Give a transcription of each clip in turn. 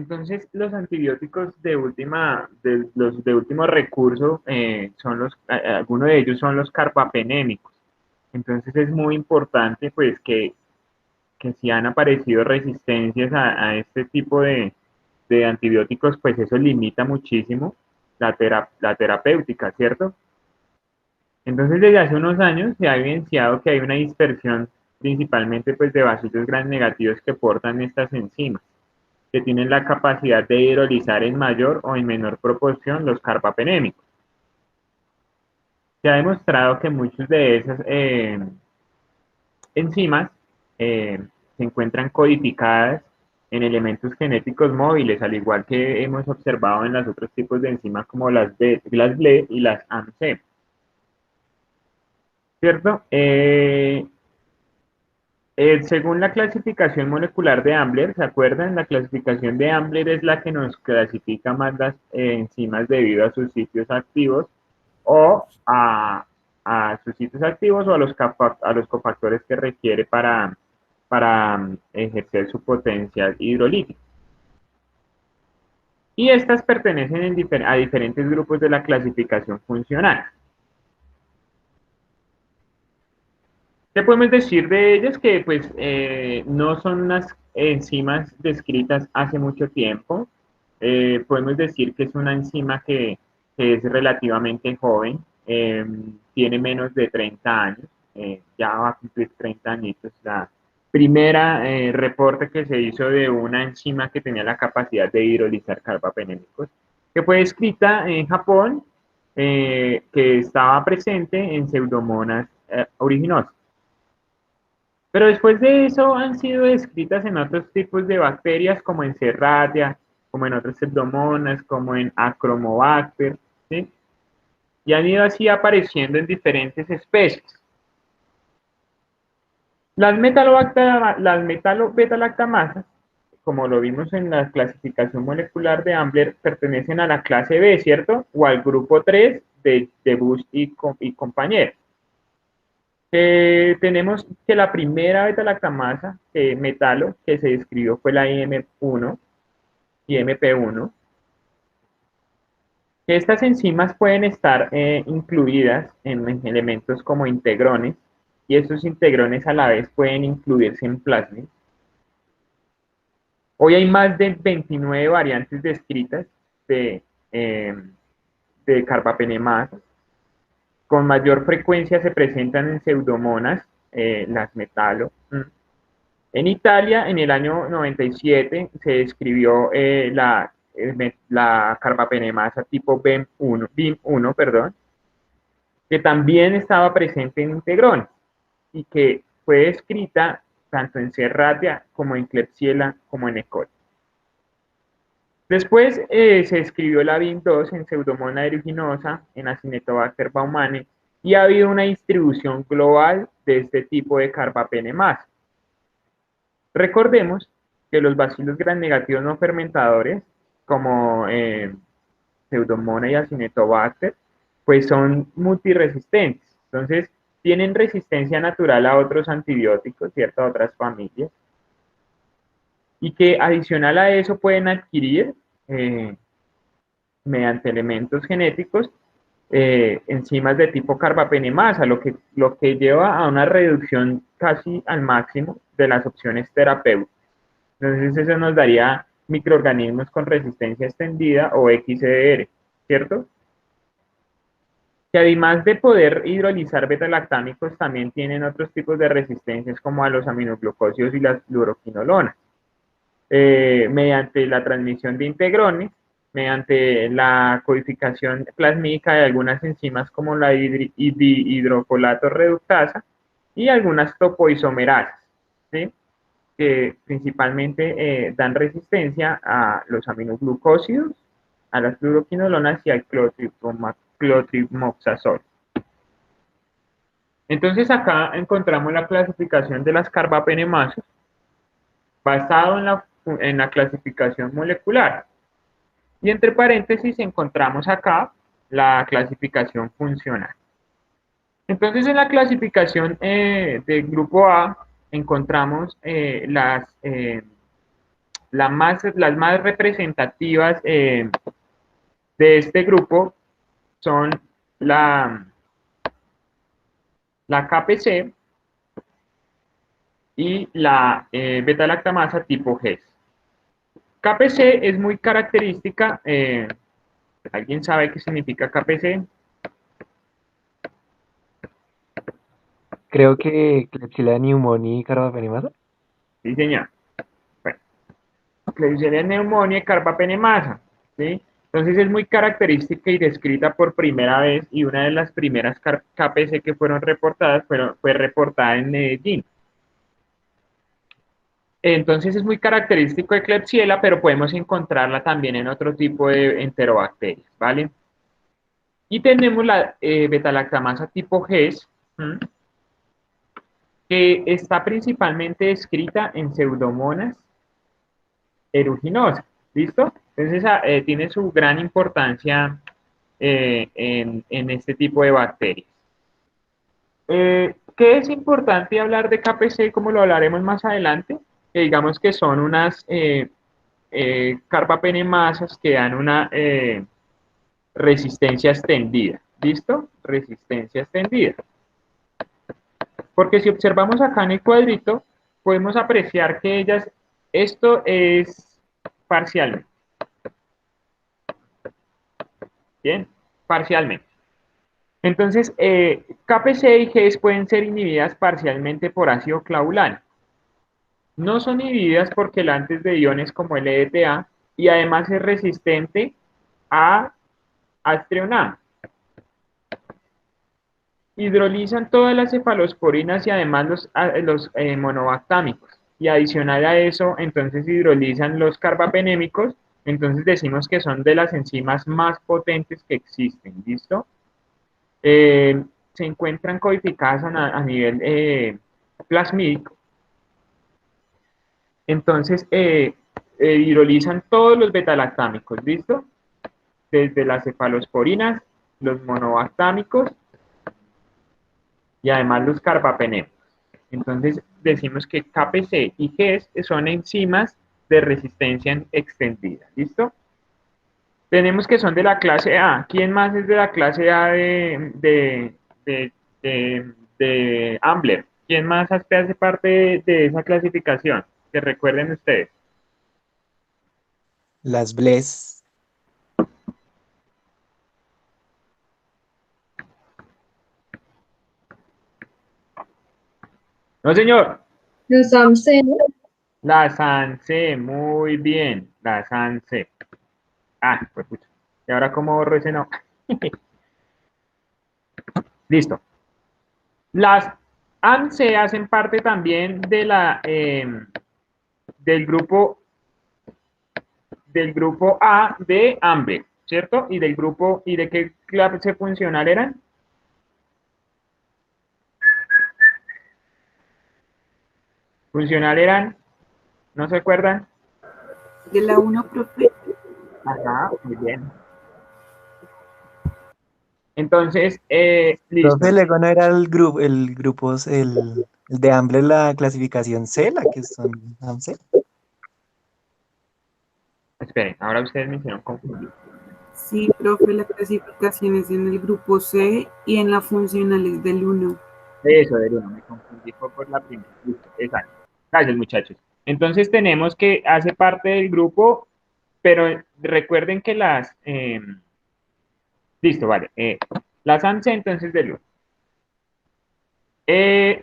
Entonces, los antibióticos de último recurso son algunos de ellos son los carbapenémicos. Entonces, es muy importante, pues, que si han aparecido resistencias a este tipo de antibióticos, pues eso limita muchísimo la terapéutica, ¿cierto? Entonces, desde hace unos años se ha evidenciado que hay una dispersión principalmente pues, de bacilos gram negativos que portan estas enzimas, que tienen la capacidad de hidrolizar en mayor o en menor proporción los carbapenémicos. Se ha demostrado que muchas de esas enzimas eh, se encuentran codificadas en elementos genéticos móviles, al igual que hemos observado en los otros tipos de enzimas como las BLE y las AMC, ¿cierto? Según la clasificación molecular de Ambler, ¿se acuerdan? La clasificación de Ambler es la que nos clasifica más las enzimas debido a sus sitios activos o a sus sitios activos o a los cofactores que requiere para ejercer su potencial hidrolítico. Y estas pertenecen a diferentes grupos de la clasificación funcional. ¿Qué podemos decir de ellas? Que pues no son unas enzimas descritas hace mucho tiempo. Podemos decir que es una enzima que es relativamente joven, tiene menos de 30 años, ya va a cumplir 30 añitos. La primera reporte que se hizo de una enzima que tenía la capacidad de hidrolizar carbapenémicos, que fue escrita en Japón, que estaba presente en Pseudomonas aeruginosa. Pero después de eso han sido descritas en otros tipos de bacterias, como en Serratia, como en otras pseudomonas, como en Achromobacter, ¿sí? Y han ido así apareciendo en diferentes especies. Las metalo-beta-lactamasas, como lo vimos en la clasificación molecular de Ambler, pertenecen a la clase B, ¿cierto? O al grupo 3 de Bush y compañeros. Tenemos que la primera beta-lactamasa, metalo, que se describió fue la IM1 y MP1. Estas enzimas pueden estar incluidas en elementos como integrones, y estos integrones a la vez pueden incluirse en plasmids. Hoy hay más de 29 variantes descritas de, eh, de carbapenemasas. Con mayor frecuencia se presentan en pseudomonas, las metalo. En Italia, en el año 97, se describió la carbapenemasa tipo BIM1, perdón, que también estaba presente en integrones y que fue descrita tanto en Serratia como en Klebsiella como en E. coli. Después se describió la BIM2 en Pseudomonas aeruginosa, en Acinetobacter baumannii, y ha habido una distribución global de este tipo de carbapenemasa. Recordemos que los bacilos gram negativos no fermentadores, como Pseudomonas y Acinetobacter, pues son multiresistentes. Entonces, tienen resistencia natural a otros antibióticos, ¿cierto? A otras familias. Y que adicional a eso pueden adquirir, eh, mediante elementos genéticos, enzimas de tipo carbapenemasa, lo que lleva a una reducción casi al máximo de las opciones terapéuticas. Entonces eso nos daría microorganismos con resistencia extendida o XDR, ¿cierto? Que además de poder hidrolizar beta-lactámicos, también tienen otros tipos de resistencias como a los aminoglucósidos y las fluoroquinolonas, mediante la transmisión de integrones, mediante la codificación plasmídica de algunas enzimas como la dihidrofolato reductasa y algunas topoisomerasas, ¿sí? Que principalmente dan resistencia a los aminoglucósidos, a las fluoroquinolonas y al clotrimoxazol. Entonces acá encontramos la clasificación de las carbapenemasas basado en la clasificación molecular. Y entre paréntesis encontramos acá la clasificación funcional. Entonces en la clasificación del grupo A encontramos las más representativas de este grupo son la, la KPC y la beta-lactamasa tipo GES. KPC es muy característica. ¿Alguien sabe qué significa KPC? Creo que Klebsiella pneumoniae y Carbapenemasa. Sí, señor. Bueno, Klebsiella pneumoniae y carbapenemasa, ¿sí? Entonces es muy característica y descrita por primera vez y una de las primeras KPC que fueron reportadas fue reportada en Medellín. Entonces es muy característico de Klebsiella, pero podemos encontrarla también en otro tipo de enterobacterias, ¿vale? Y tenemos la beta-lactamasa tipo GES, ¿m? Que está principalmente descrita en Pseudomonas aeruginosa, ¿listo? Entonces tiene su gran importancia en este tipo de bacterias. ¿Qué es importante hablar de KPC, como lo hablaremos más adelante? Que digamos que son unas carbapenemasas que dan una resistencia extendida, ¿listo? Resistencia extendida. Porque si observamos acá en el cuadrito, podemos apreciar que esto es parcialmente, ¿bien? Parcialmente. Entonces, KPC y GES pueden ser inhibidas parcialmente por ácido clavulánico. No son inhibidas por quelantes de iones como el EDTA y además es resistente a aztreonam. Hidrolizan todas las cefalosporinas y además los monobactámicos. Y adicional a eso, entonces hidrolizan los carbapenémicos, entonces decimos que son de las enzimas más potentes que existen, ¿listo? Se encuentran codificadas a nivel plasmídico, entonces hidrolizan todos los betalactámicos, ¿listo? Desde las cefalosporinas, los monobactámicos y además los carbapenémicos. Entonces decimos que KPC y GES son enzimas de resistencia extendida, ¿listo? Tenemos que son de la clase A. ¿Quién más es de la clase A de, de Ambler? ¿Quién más hace parte de esa clasificación? Que recuerden ustedes. Las Bless. No, señor. Los AMC, ¿no? La Sanse, muy bien. La Sanse. Ah, pues pucha. ¿Y ahora cómo borro ese no? Listo. Las ANSE hacen parte también del del grupo A de AMBE, ¿cierto? Y del grupo, ¿y de qué clase funcional eran? Funcional eran, ¿no se acuerdan? De la uno, profe. Ajá, muy bien. Entonces, Profe, listo. luego no era el grupo, el de Amble, la clasificación C, la que son AMC. Esperen, ahora ustedes me hicieron confundir. Sí, profe, la clasificación es en el grupo C y en la funcional es del uno. Eso, del uno, me confundí por la primera. Listo, exacto. Gracias, muchachos. Entonces tenemos que hace parte del grupo, pero recuerden que listo, vale. Las ANSE entonces del uno.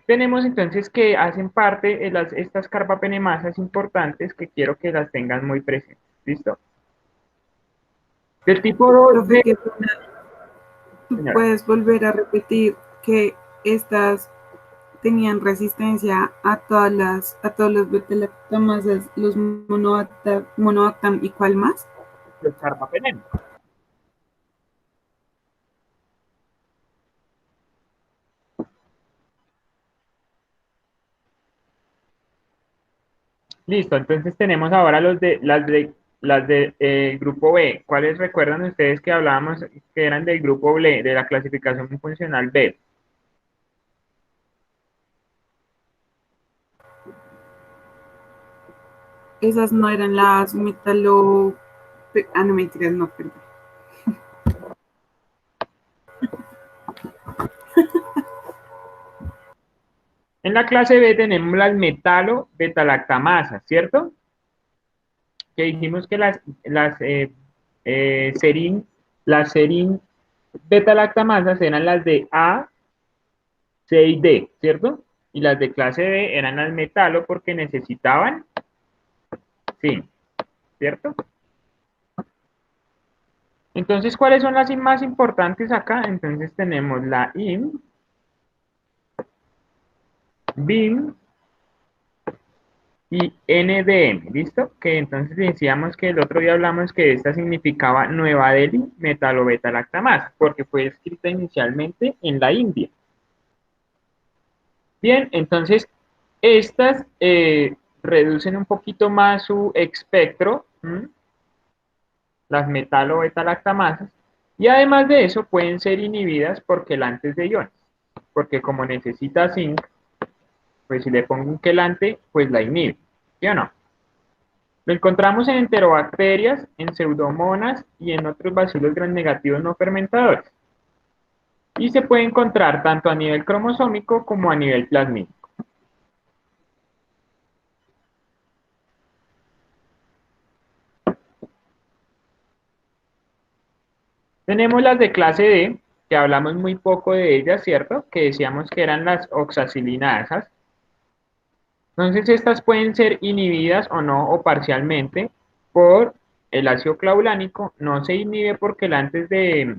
Tenemos entonces que hacen parte de estas carbapenemasas importantes que quiero que las tengan muy presentes. ¿Listo? Del tipo 2 Profe, de... que tú Señora. puedes volver a repetir que estas tenían resistencia a todos los beta-lactamasas, los monobactam y cuál más. Los carbapenemas. Listo, entonces tenemos ahora las de grupo B. ¿Cuáles recuerdan ustedes que hablábamos que eran del grupo B, de la clasificación funcional B? esas no eran las metalo... Ah, no, mentiras, no, perdón. En la clase B tenemos las metalo-betalactamasas, ¿cierto? Que dijimos que serin, las serin betalactamasas eran las de A, C y D, ¿cierto? Y las de clase B eran las metalo porque necesitaban zinc, ¿cierto? Entonces, ¿cuáles son las más importantes acá? Entonces tenemos la IM, BIM y NDM, ¿listo? Que entonces decíamos que el otro día hablamos que esta significaba Nueva Delhi metalobetalactamasa, porque fue escrita inicialmente en la India. Bien, entonces estas reducen un poquito más su espectro, las metalobetalactamasas, y además de eso pueden ser inhibidas por quelantes de iones, porque como necesita zinc, pues si le pongo un quelante, pues la inhibe, ¿sí o no? Lo encontramos en enterobacterias, en pseudomonas y en otros bacilos gram negativos no fermentadores. Y se puede encontrar tanto a nivel cromosómico como a nivel plasmídico. Tenemos las de clase D, que hablamos muy poco de ellas, ¿cierto? Que decíamos que eran las oxacilinasas. Entonces estas pueden ser inhibidas o no, o parcialmente, por el ácido clavulánico. No se inhibe porque el antes de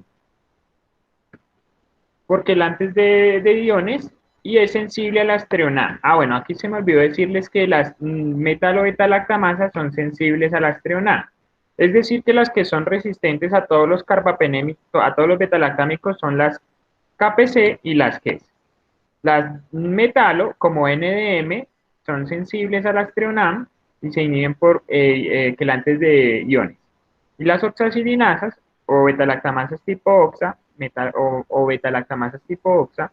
iones y es sensible a la astreonam. Ah, bueno, aquí se me olvidó decirles que las metalo-betalactamasas son sensibles a la astreonam. Es decir, que las que son resistentes a todos los carbapenémicos, a todos los betalactámicos son las KPC y las GES. Las metalo, como NDM, son sensibles a la astreonam y se inhiben por quelantes de iones. Y las oxacilinasas o betalactamasas tipo oxa o betalactamasas tipo oxa,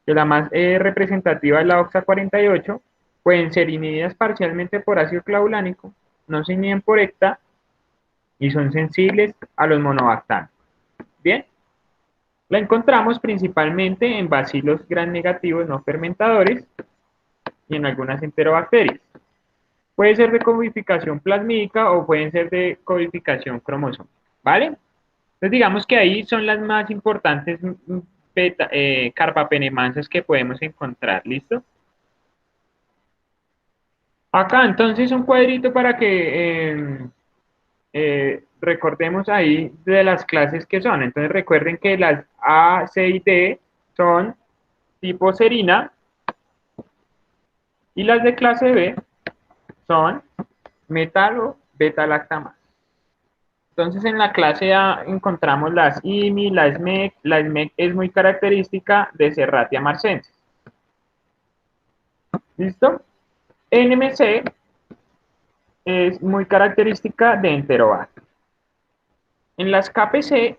que la más representativa es la oxa 48, pueden ser inhibidas parcialmente por ácido clavulánico, no se inhiben por ECTA y son sensibles a los monobactámicos. Bien, la encontramos principalmente en bacilos gram negativos no fermentadores y en algunas enterobacterias. Puede ser de codificación plasmídica o pueden ser de codificación cromosómica, ¿vale? Entonces digamos que ahí son las más importantes carbapenemansas que podemos encontrar, ¿listo? Acá entonces un cuadrito para que recordemos ahí de las clases que son. Entonces recuerden que las A, C y D son tipo serina y las de clase B son metalo beta lactamasa. Entonces en la clase A encontramos las IMI, la SMEC. La SMEC es muy característica de Serratia marcensis. ¿Listo? NMC es muy característica de Enterobacter. En las KPC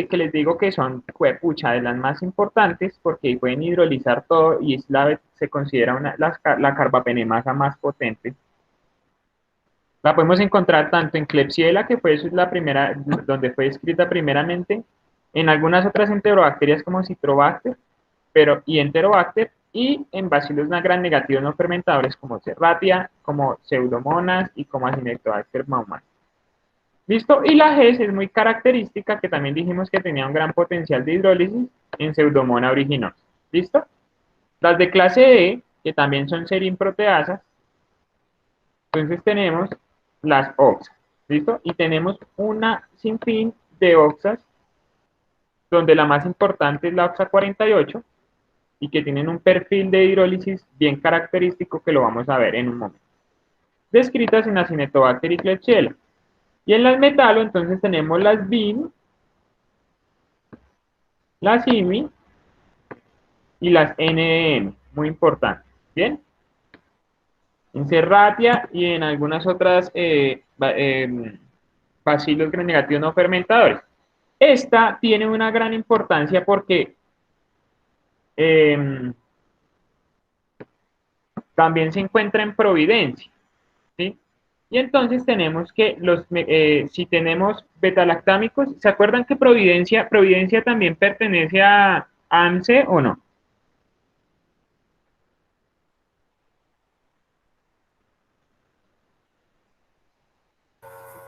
que les digo que son pucha, de las más importantes porque pueden hidrolizar todo y se considera la carbapenemasa más potente. La podemos encontrar tanto en Klebsiella, que fue la primera, donde fue escrita primeramente, en algunas otras enterobacterias como Citrobacter, y Enterobacter, y en bacilos gram negativos no fermentadores como Serratia, como Pseudomonas y como Acinetobacter baumannii. ¿Listo? Y la GES es muy característica, que también dijimos que tenía un gran potencial de hidrólisis en Pseudomonas aeruginosa. ¿Listo? Las de clase D, que también son serinproteasas, entonces tenemos las OXA, ¿listo? Y tenemos una sinfín de OXAs, donde la más importante es la OXA 48, y que tienen un perfil de hidrólisis bien característico que lo vamos a ver en un momento. Descritas en Acinetobacter y Klebsiella. Y en las metalo, entonces tenemos las BIM, las IMI y las NDM, muy importantes, ¿bien? En Serratia y en algunas otras bacilos gram negativos no fermentadores. Esta tiene una gran importancia porque también se encuentra en Providencia. Y entonces tenemos que si tenemos betalactámicos, ¿se acuerdan que Providencia también pertenece a AMSE o no?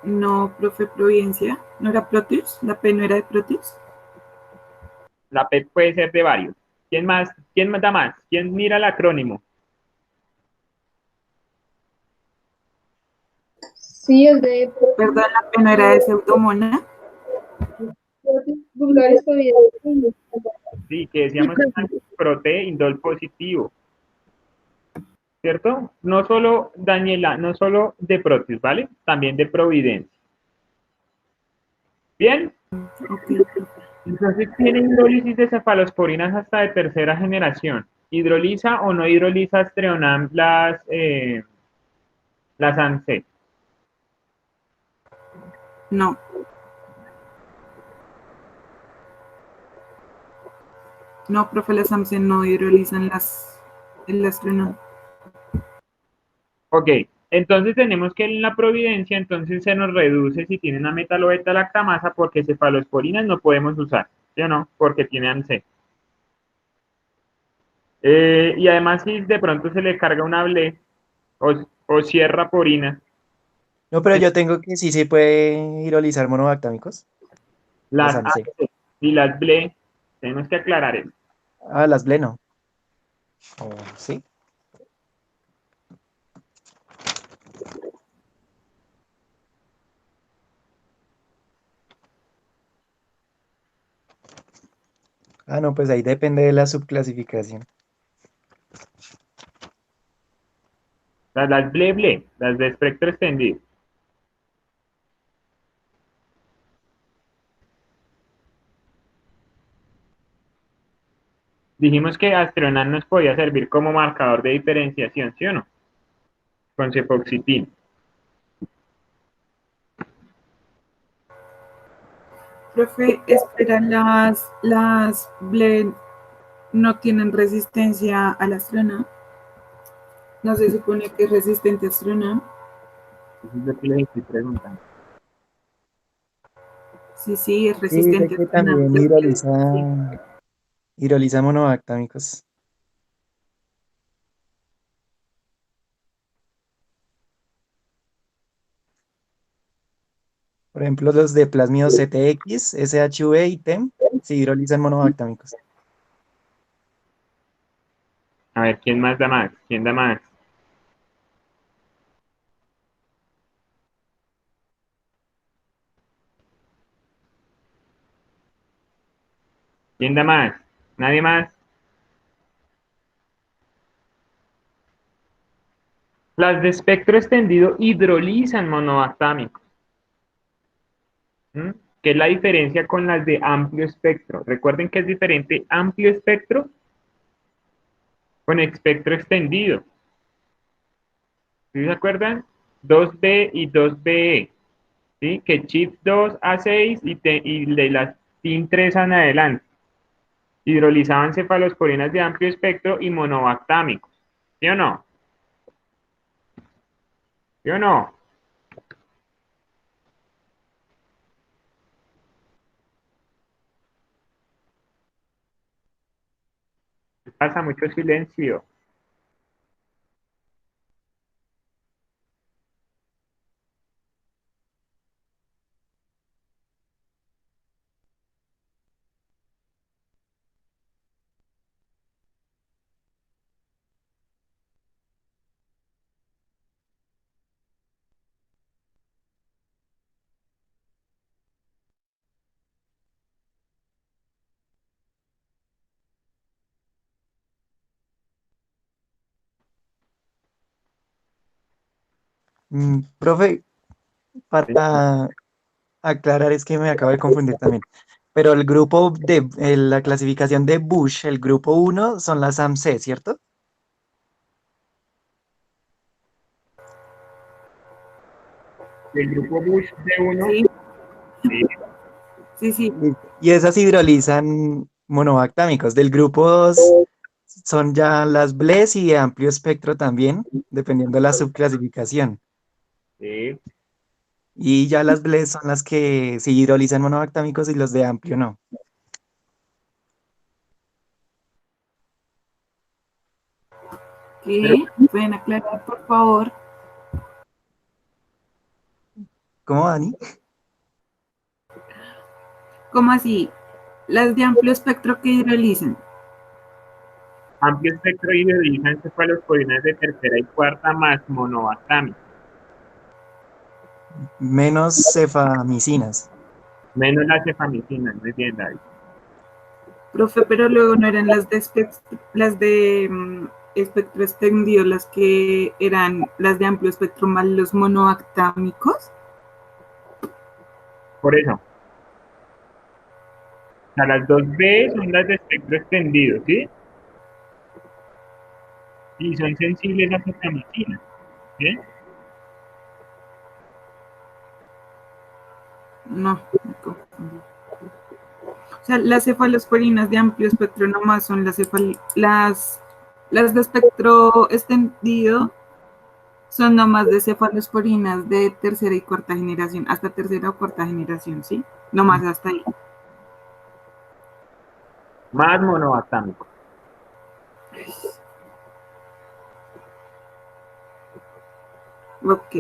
No, profe Providencia. ¿No era Proteus? ¿La P no era de Proteus? La P puede ser de varios. ¿Quién más? ¿Quién da más? ¿Quién mira el acrónimo? Sí, es de Perdón, la P no era de Pseudomonas. vulgares todavía. Sí, que decíamos prote indol positivo, ¿cierto? No solo Daniela, no solo de Proteus, ¿vale? También de Providencia. ¿Bien? Ok, profe. Entonces tiene hidrólisis de cefalosporinas hasta de tercera generación. ¿Hidroliza o no hidroliza Astreonam las ANSE? No. No, profe, las Samsen no hidrolizan el astronauta. Ok, entonces tenemos que en la providencia, entonces se nos reduce si tiene una metalobeta-lactamasa porque cefalosporinas no podemos usar, ¿sí o no? Porque tiene ANSE. Y además si de pronto se le carga una ble o cierra porina, No, pero yo tengo que sí se puede hidrolizar monobactámicos. Las las AMC. ANSE y las ble, tenemos que aclarar eso. Ah, las Bleno. Oh, sí. Ah, no, pues ahí depende de la subclasificación. Las ble, las de espectro extendido. Dijimos que Astronam nos podía servir como marcador de diferenciación, ¿sí o no? Con cefoxitina. Profe, espera, las Blend no tienen resistencia al astronauta. No se supone que es resistente a astronauta. Eso es lo que les estoy preguntando. Sí, sí, es Sí, dice resistente a que astronauta. también hidroliza monobactámicos. Por ejemplo, los de plásmidos CTX, SHV y TEM se hidrolizan monobactámicos. A ver, ¿quién más da más? ¿Quién da más? ¿Quién da más? ¿Nadie más? Las de espectro extendido hidrolizan monobactámicos. ¿Mm? ¿Qué es la diferencia con las de amplio espectro? Recuerden que es diferente amplio espectro con espectro extendido. ¿Sí se acuerdan? 2B y 2BE. ¿Sí? Que chip 2 A6 y de las TIN 3 en adelante. Hidrolizaban cefalosporinas de amplio espectro y monobactámicos. ¿Sí o no? ¿Sí o no? Pasa mucho silencio. Profe, para aclarar, es que me acabo de confundir también. Pero el grupo de la clasificación de Bush, el grupo uno son las AMC, ¿cierto? El grupo Bush de uno, Sí, sí, sí, sí. Y esas hidrolizan monobactámicos. Del grupo 2 son ya las BLES y de amplio espectro también, dependiendo de la subclasificación. Sí. Y ya las BLES son las que sí hidrolizan monobactámicos y los de amplio no. Pero ¿Qué? ¿Pueden aclarar, por favor? ¿Cómo, Dani? ¿Cómo así? Las de amplio espectro que hidrolizan. amplio espectro hidrolizan cefalosporinas de tercera y cuarta más monobactámicos, Menos cefamicinas. menos la cefamicina, muy bien, David. Profe, pero luego no eran las de espectro extendido, las que eran las de amplio espectro más los monoactámicos. Por eso, o sea, las dos B son las de espectro extendido, ¿sí? Y son sensibles a cefamicina, ¿sí? No, me confundí. O sea, las cefalosporinas de amplio espectro nomás son las de espectro extendido son nomás de cefalosporinas de tercera y cuarta generación, hasta tercera o cuarta generación, ¿sí? Nomás hasta ahí. Más monobactámicos. Ok.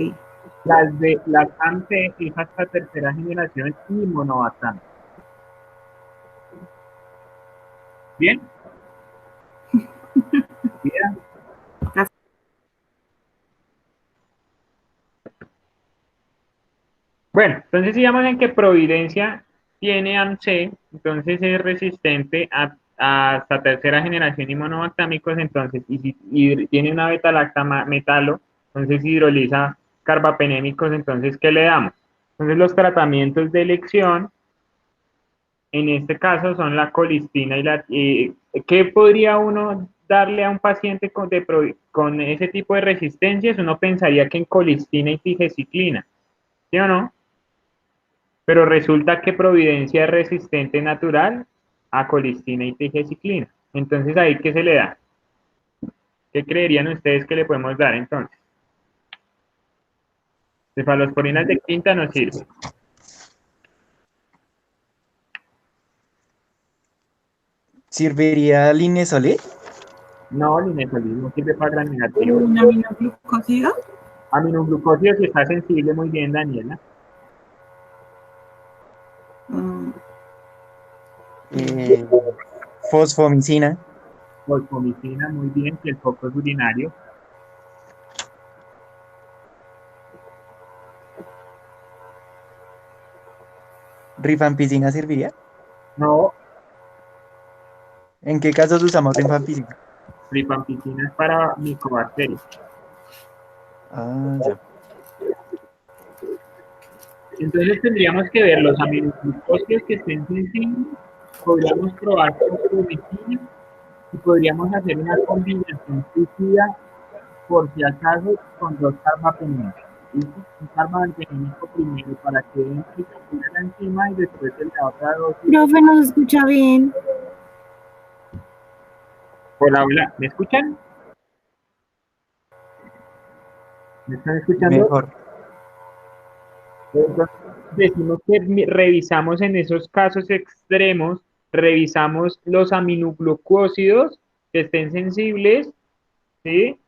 Las AMP es hasta tercera generación y monobactámicos. ¿Bien? Bien. Bueno, entonces sigamos en que Providencia tiene AMC, entonces es resistente hasta tercera generación y monobactámicos, entonces, y tiene una beta-lacta metalo, entonces hidroliza carbapenémicos, entonces, ¿qué le damos? Entonces, los tratamientos de elección, en este caso, son la colistina y la... ¿qué podría uno darle a un paciente con ese tipo de resistencias? Uno pensaría que en colistina y tigeciclina, ¿sí o no? Pero resulta que Providencia es resistente natural a colistina y tigeciclina. Entonces, ¿ahí qué se le da? ¿Qué creerían ustedes que le podemos dar entonces? Cefalosporinas de quinta no sirve. ¿Serviría Linezolid? No, linezolid no sirve para gran negativo. ¿Un aminoglucósido? Aminoglucósido si está sensible, muy bien, Daniela. Mm, Eh, Fosfomicina. Fosfomicina, muy bien, si el foco es urinario. ¿Rifampicina serviría? No, ¿En qué casos usamos rifampicina? rifampicina es para micobacterias. Ah, ya. Entonces tendríamos que ver los aminoglucósidos que estén sensibles, podríamos probar fosfomicina y podríamos hacer una combinación suicida por si acaso con dos carbapenémicos. ¿Listo? Un carbapenémico primero para que entre y capture la enzima y después de la otra dosis. Profe, ¿nos escucha bien? Hola, hola, ¿me escuchan? ¿Me están escuchando? Mejor. Entonces, decimos que revisamos en esos casos extremos, revisamos los aminoglucósidos que estén sensibles, ¿sí?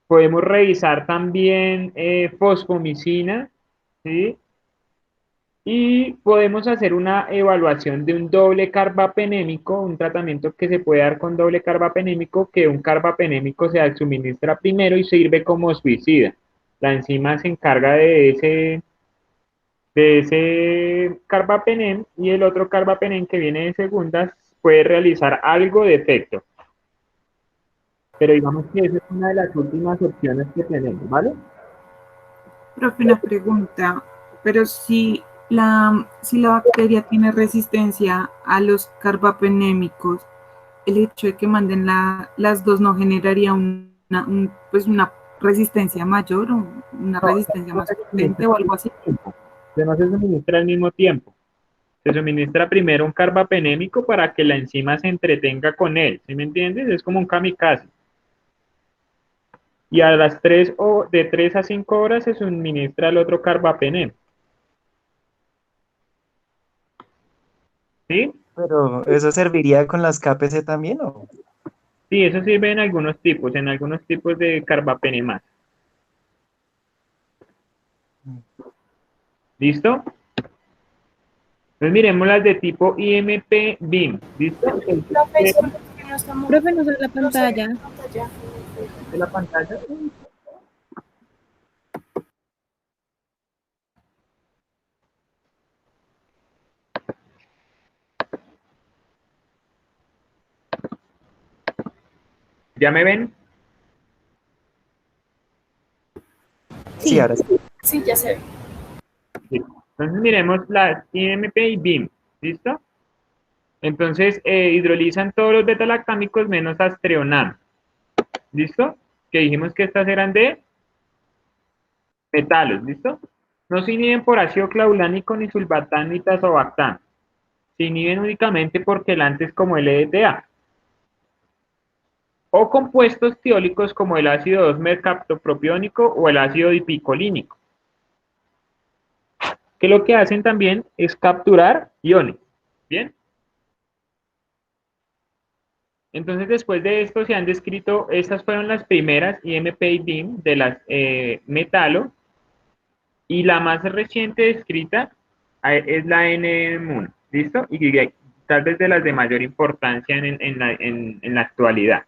Podemos revisar también fosfomicina, ¿sí? Y podemos hacer una evaluación de un doble carbapenémico, un tratamiento que se puede dar con doble carbapenémico, que un carbapenémico se suministra primero y sirve como suicida. La enzima se encarga de ese carbapenem y el otro carbapenem que viene de segundas puede realizar algo de efecto. Pero digamos que esa es una de las últimas opciones que tenemos, ¿vale? profe, una pregunta. Pero si la bacteria tiene resistencia a los carbapenémicos, el hecho de que manden las dos no generaría pues una resistencia mayor o una No, resistencia no más se suministra potente o al algo mismo así. tiempo. Que no se suministra al mismo tiempo. Se suministra primero un carbapenémico para que la enzima se entretenga con él, ¿sí me entiendes? Es como un kamikaze. y a las 3 o de 3 a 5 horas se suministra el otro carbapenem. ¿Sí? Pero ¿eso serviría con las KPC también o? Sí, eso sirve en algunos tipos de carbapenemas. ¿Listo? Entonces miremos las de tipo IMP-BIM. ¿Listo? Profesor, que no estamos, Profe, no sale la no se ve pantalla. la pantalla. De la pantalla. ¿Ya me ven? Sí, ahora sí. Sí, ya se ve. Sí. Entonces miremos las IMP y BIM. ¿Listo? Entonces hidrolizan todos los betalactámicos menos astreonam. ¿Listo? Que dijimos que estas eran de metalos. ¿Listo? No se inhiben por ácido clavulánico ni sulbatán ni tazobactán. Se inhiben únicamente por quelantes como el EDTA. O compuestos tiólicos como el ácido 2-mercaptopropiónico o el ácido dipicolínico, que lo que hacen también es capturar iones. ¿Bien? Entonces, después de esto se han descrito, estas fueron las primeras IMP y BIM de las metalo, y la más reciente descrita es la NMUN, ¿listo? Y tal vez de las de mayor importancia en la actualidad.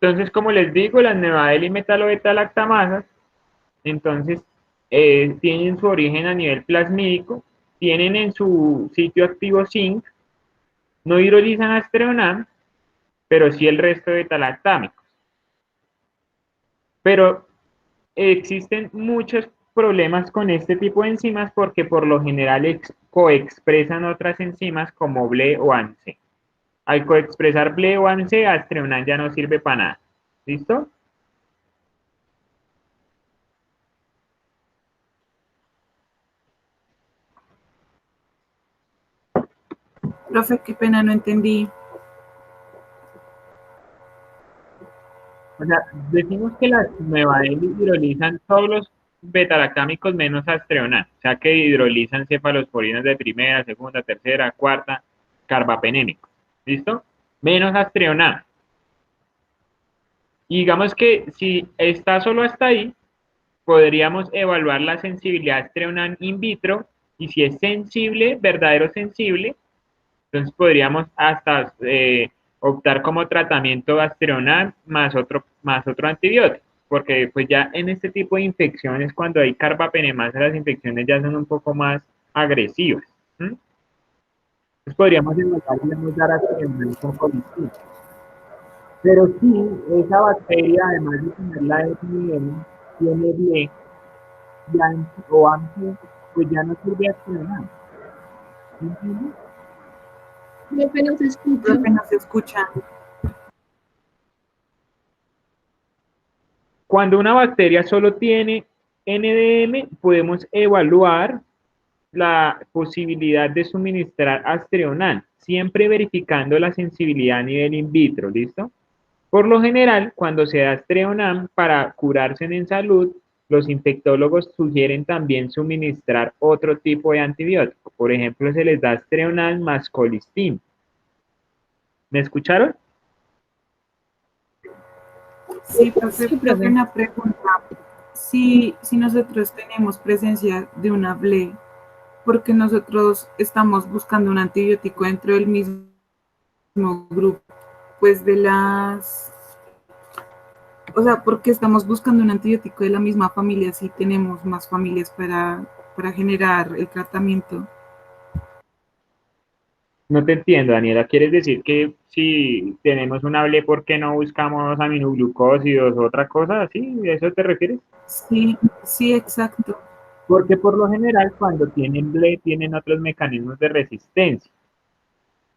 Entonces, como les digo, las Nevadel y metalobetalactamasas, entonces, tienen su origen a nivel plasmídico, tienen en su sitio activo zinc, no hidrolizan astreonam, pero sí el resto de betalactámicos. Pero existen muchos problemas con este tipo de enzimas porque por lo general coexpresan otras enzimas como BLE o ANSE. Al coexpresar BLE o ANSE, astreonam ya no sirve para nada. ¿Listo? Profe, qué pena, no entendí. O sea, decimos que las Nevael hidrolizan todos los betalactámicos menos astreonam, o sea que hidrolizan cefalosporinas de primera, segunda, tercera, cuarta, carbapenémicos. ¿Listo? Menos astreonam. Y digamos que si está solo hasta ahí, podríamos evaluar la sensibilidad astreonam in vitro, y si es sensible, verdadero sensible, entonces podríamos hasta optar como tratamiento astreonam más otro antibiótico, porque pues ya en este tipo de infecciones, cuando hay carbapenemasa, las infecciones ya son un poco más agresivas. ¿Mm? Entonces podríamos evaluar y debemos dar astreonam con colistina. Pero si esa bacteria, además de tener la EPM, tiene BLE o AMP, pues ya no sirve astreonam. ¿Entiendes? Profe, no se escucha. Profe, no se escucha. Cuando una bacteria solo tiene NDM, podemos evaluar la posibilidad de suministrar astreonam, siempre verificando la sensibilidad a nivel in vitro, ¿listo? Por lo general, cuando se da astreonam para curarse en salud, los infectólogos sugieren también suministrar otro tipo de antibiótico. Por ejemplo, se les da astreonam más colistin. ¿Me escucharon? Sí, profe, Sí, profe, profe. una pregunta. Si nosotros tenemos presencia de una BLE, porque nosotros estamos buscando un antibiótico dentro del mismo grupo, pues o sea, porque estamos buscando un antibiótico de la misma familia si tenemos más familias para generar el tratamiento. No te entiendo, Daniela. ¿Quieres decir que si tenemos un hable, ¿por qué no buscamos aminoglucósidos o otra cosa así? ¿A eso te refieres? Sí, sí, exacto. Porque por lo general cuando tienen BLE tienen otros mecanismos de resistencia.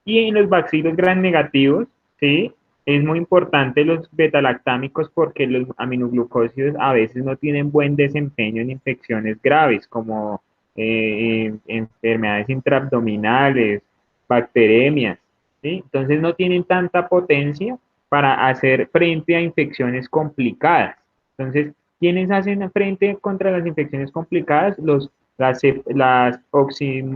Y en los bacilos gram negativos, ¿sí? Es muy importante los betalactámicos porque los aminoglucósidos a veces no tienen buen desempeño en infecciones graves como enfermedades intraabdominales, bacteremias, ¿sí? Entonces no tienen tanta potencia para hacer frente a infecciones complicadas. Entonces, ¿quiénes hacen frente contra las infecciones complicadas? Las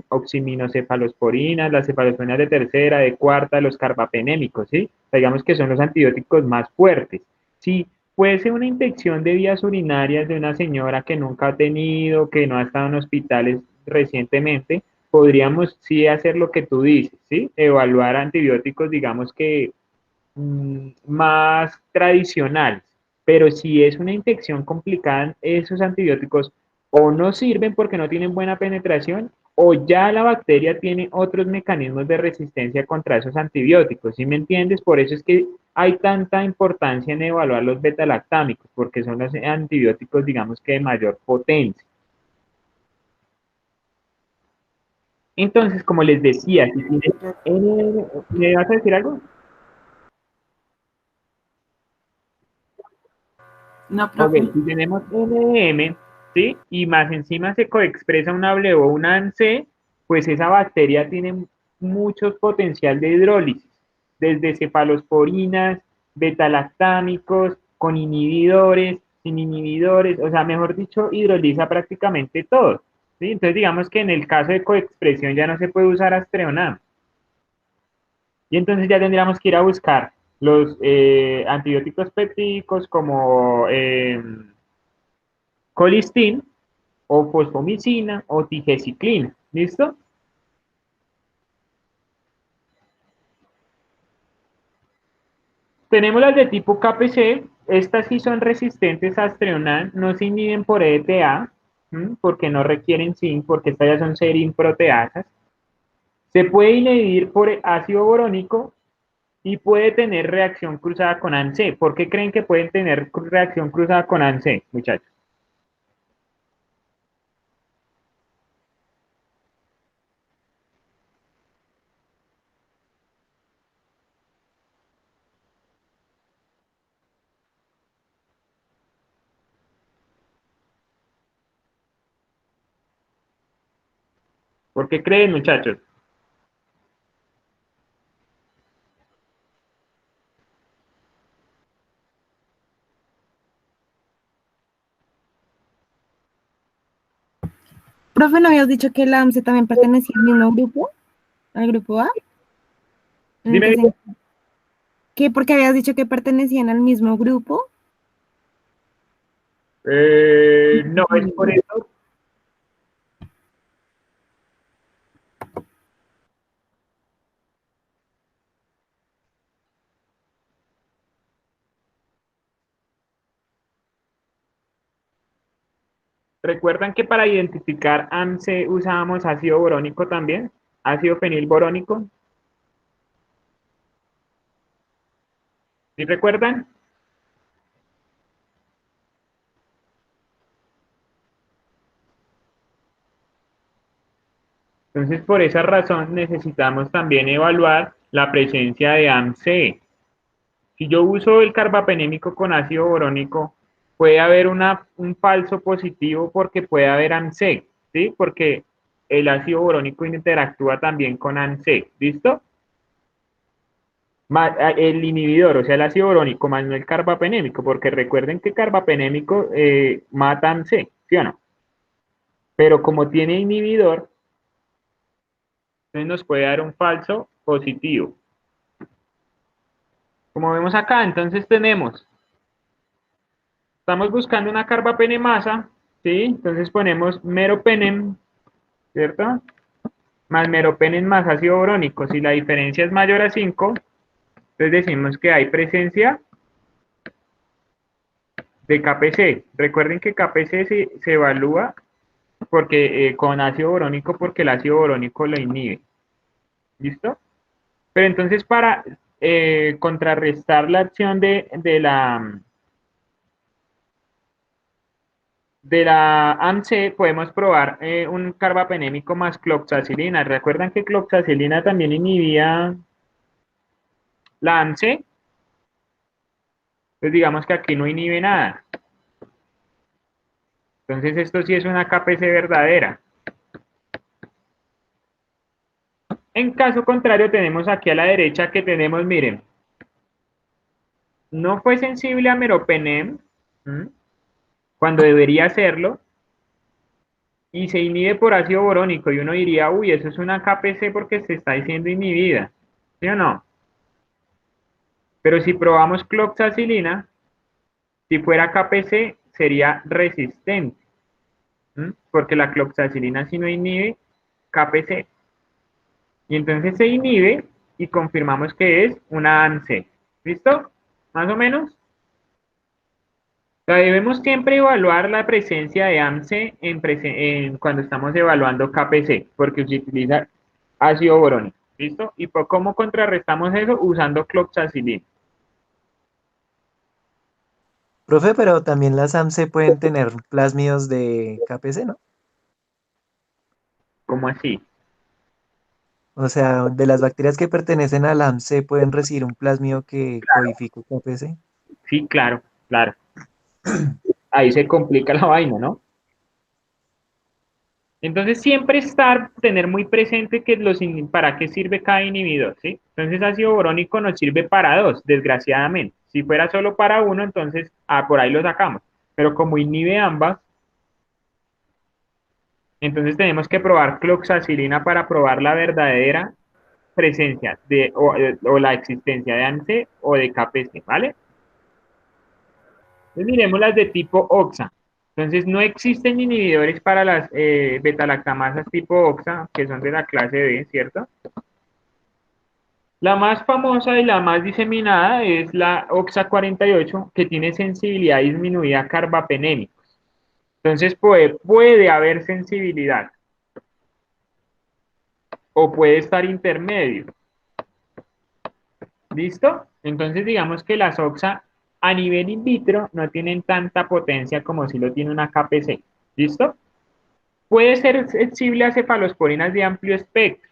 oximinocefalosporinas, las cefalosporinas de tercera, de cuarta, los carbapenémicos, ¿sí? Digamos que son los antibióticos más fuertes. Si fuese una infección de vías urinarias de una señora que nunca ha tenido, que no ha estado en hospitales recientemente, podríamos sí hacer lo que tú dices, ¿sí? Evaluar antibióticos, digamos que más tradicionales. Pero si es una infección complicada, esos antibióticos o no sirven porque no tienen buena penetración o ya la bacteria tiene otros mecanismos de resistencia contra esos antibióticos, ¿sí me entiendes? Por eso es que hay tanta importancia en evaluar los betalactámicos, porque son los antibióticos, digamos que de mayor potencia. Entonces, como les decía, si tienes, ¿me vas a decir algo? No, Ok, profe. si tenemos NM, ¿sí? Y más encima se coexpresa un ABLE o un ANC, pues esa bacteria tiene mucho potencial de hidrólisis, desde cefalosporinas, betalactámicos, con inhibidores, sin inhibidores, o sea, mejor dicho, hidroliza prácticamente todo, ¿sí? Entonces digamos que en el caso de coexpresión ya no se puede usar Astreonam. Y entonces ya tendríamos que ir a buscar los antibióticos péptidicos como colistin o fosfomicina o tigeciclina. ¿Listo? Tenemos las de tipo KPC. Estas sí son resistentes a Astreonam, no se inhiben por ETA, porque no requieren zinc, porque estas ya son serin proteasas. Se puede inhibir por ácido borónico y puede tener reacción cruzada con ANC. ¿Por qué creen que pueden tener reacción cruzada con ANC, muchachos? ¿Por qué creen, muchachos? Profe, ¿no habías dicho que la AMSE también pertenecía al mismo grupo? ¿Al grupo A? ¿En Dime, qué sentido? ¿Qué? Porque habías dicho que pertenecían al mismo grupo. no es por eso. ¿Recuerdan que para identificar AMC usábamos ácido borónico también? Ácido fenilborónico. ¿Sí recuerdan? Entonces, por esa razón necesitamos también evaluar la presencia de AMC. Si yo uso el carbapenémico con ácido borónico, puede haber un falso positivo porque puede haber AMC, ¿sí? Porque el ácido borónico interactúa también con AMC, ¿listo? El inhibidor, o sea, el ácido borónico, más no el carbapenémico, porque recuerden que carbapenémico mata AMC, ¿sí o no? Pero como tiene inhibidor, entonces nos puede dar un falso positivo. Como vemos acá, entonces estamos buscando una carbapenemasa, ¿sí? Entonces ponemos meropenem, ¿cierto? Más meropenem más ácido borónico. Si la diferencia es mayor a 5, entonces decimos que hay presencia de KPC. Recuerden que KPC se evalúa porque con ácido borónico porque el ácido borónico lo inhibe. ¿Listo? Pero entonces para contrarrestar la acción de la AMC podemos probar un carbapenémico más cloxacilina. ¿Recuerdan que cloxacilina también inhibía la AMC? Pues digamos que aquí no inhibe nada. Entonces esto sí es una KPC verdadera. En caso contrario tenemos aquí a la derecha que tenemos, miren, no fue sensible a meropenem, cuando debería serlo, y se inhibe por ácido borónico, y uno diría, uy, eso es una KPC porque se está diciendo inhibida, ¿sí o no? Pero si probamos cloxacilina, si fuera KPC, sería resistente, porque la cloxacilina si no inhibe KPC. Y entonces se inhibe y confirmamos que es una ANC. ¿Listo? ¿Más o menos? O sea, debemos siempre evaluar la presencia de AMC cuando estamos evaluando KPC, porque se utiliza ácido borónico. ¿Listo? ¿Y por cómo contrarrestamos eso? Usando cloxacilina. Profe, pero también las AMC pueden tener plásmidos de KPC, ¿no? ¿Cómo así? O sea, de las bacterias que pertenecen al AMC pueden recibir un plasmido que codifica KPC. Sí, claro, claro. Ahí se complica la vaina, ¿no? Entonces siempre tener muy presente que para qué sirve cada inhibidor, ¿sí? Entonces ácido borónico nos sirve para dos, desgraciadamente. Si fuera solo para uno, entonces, por ahí lo sacamos. Pero como inhibe ambas, entonces tenemos que probar cloxacilina para probar la verdadera presencia o la existencia de ANC o de KPC, ¿vale? Entonces miremos las de tipo OXA. Entonces no existen inhibidores para las beta-lactamasas tipo OXA, que son de la clase B, ¿cierto? La más famosa y la más diseminada es la OXA48, que tiene sensibilidad disminuida a carbapenémicos. Entonces puede haber sensibilidad o puede estar intermedio. ¿Listo? Entonces digamos que las OXA a nivel in vitro no tienen tanta potencia como si lo tiene una KPC. ¿Listo? Puede ser sensible a cefalosporinas de amplio espectro,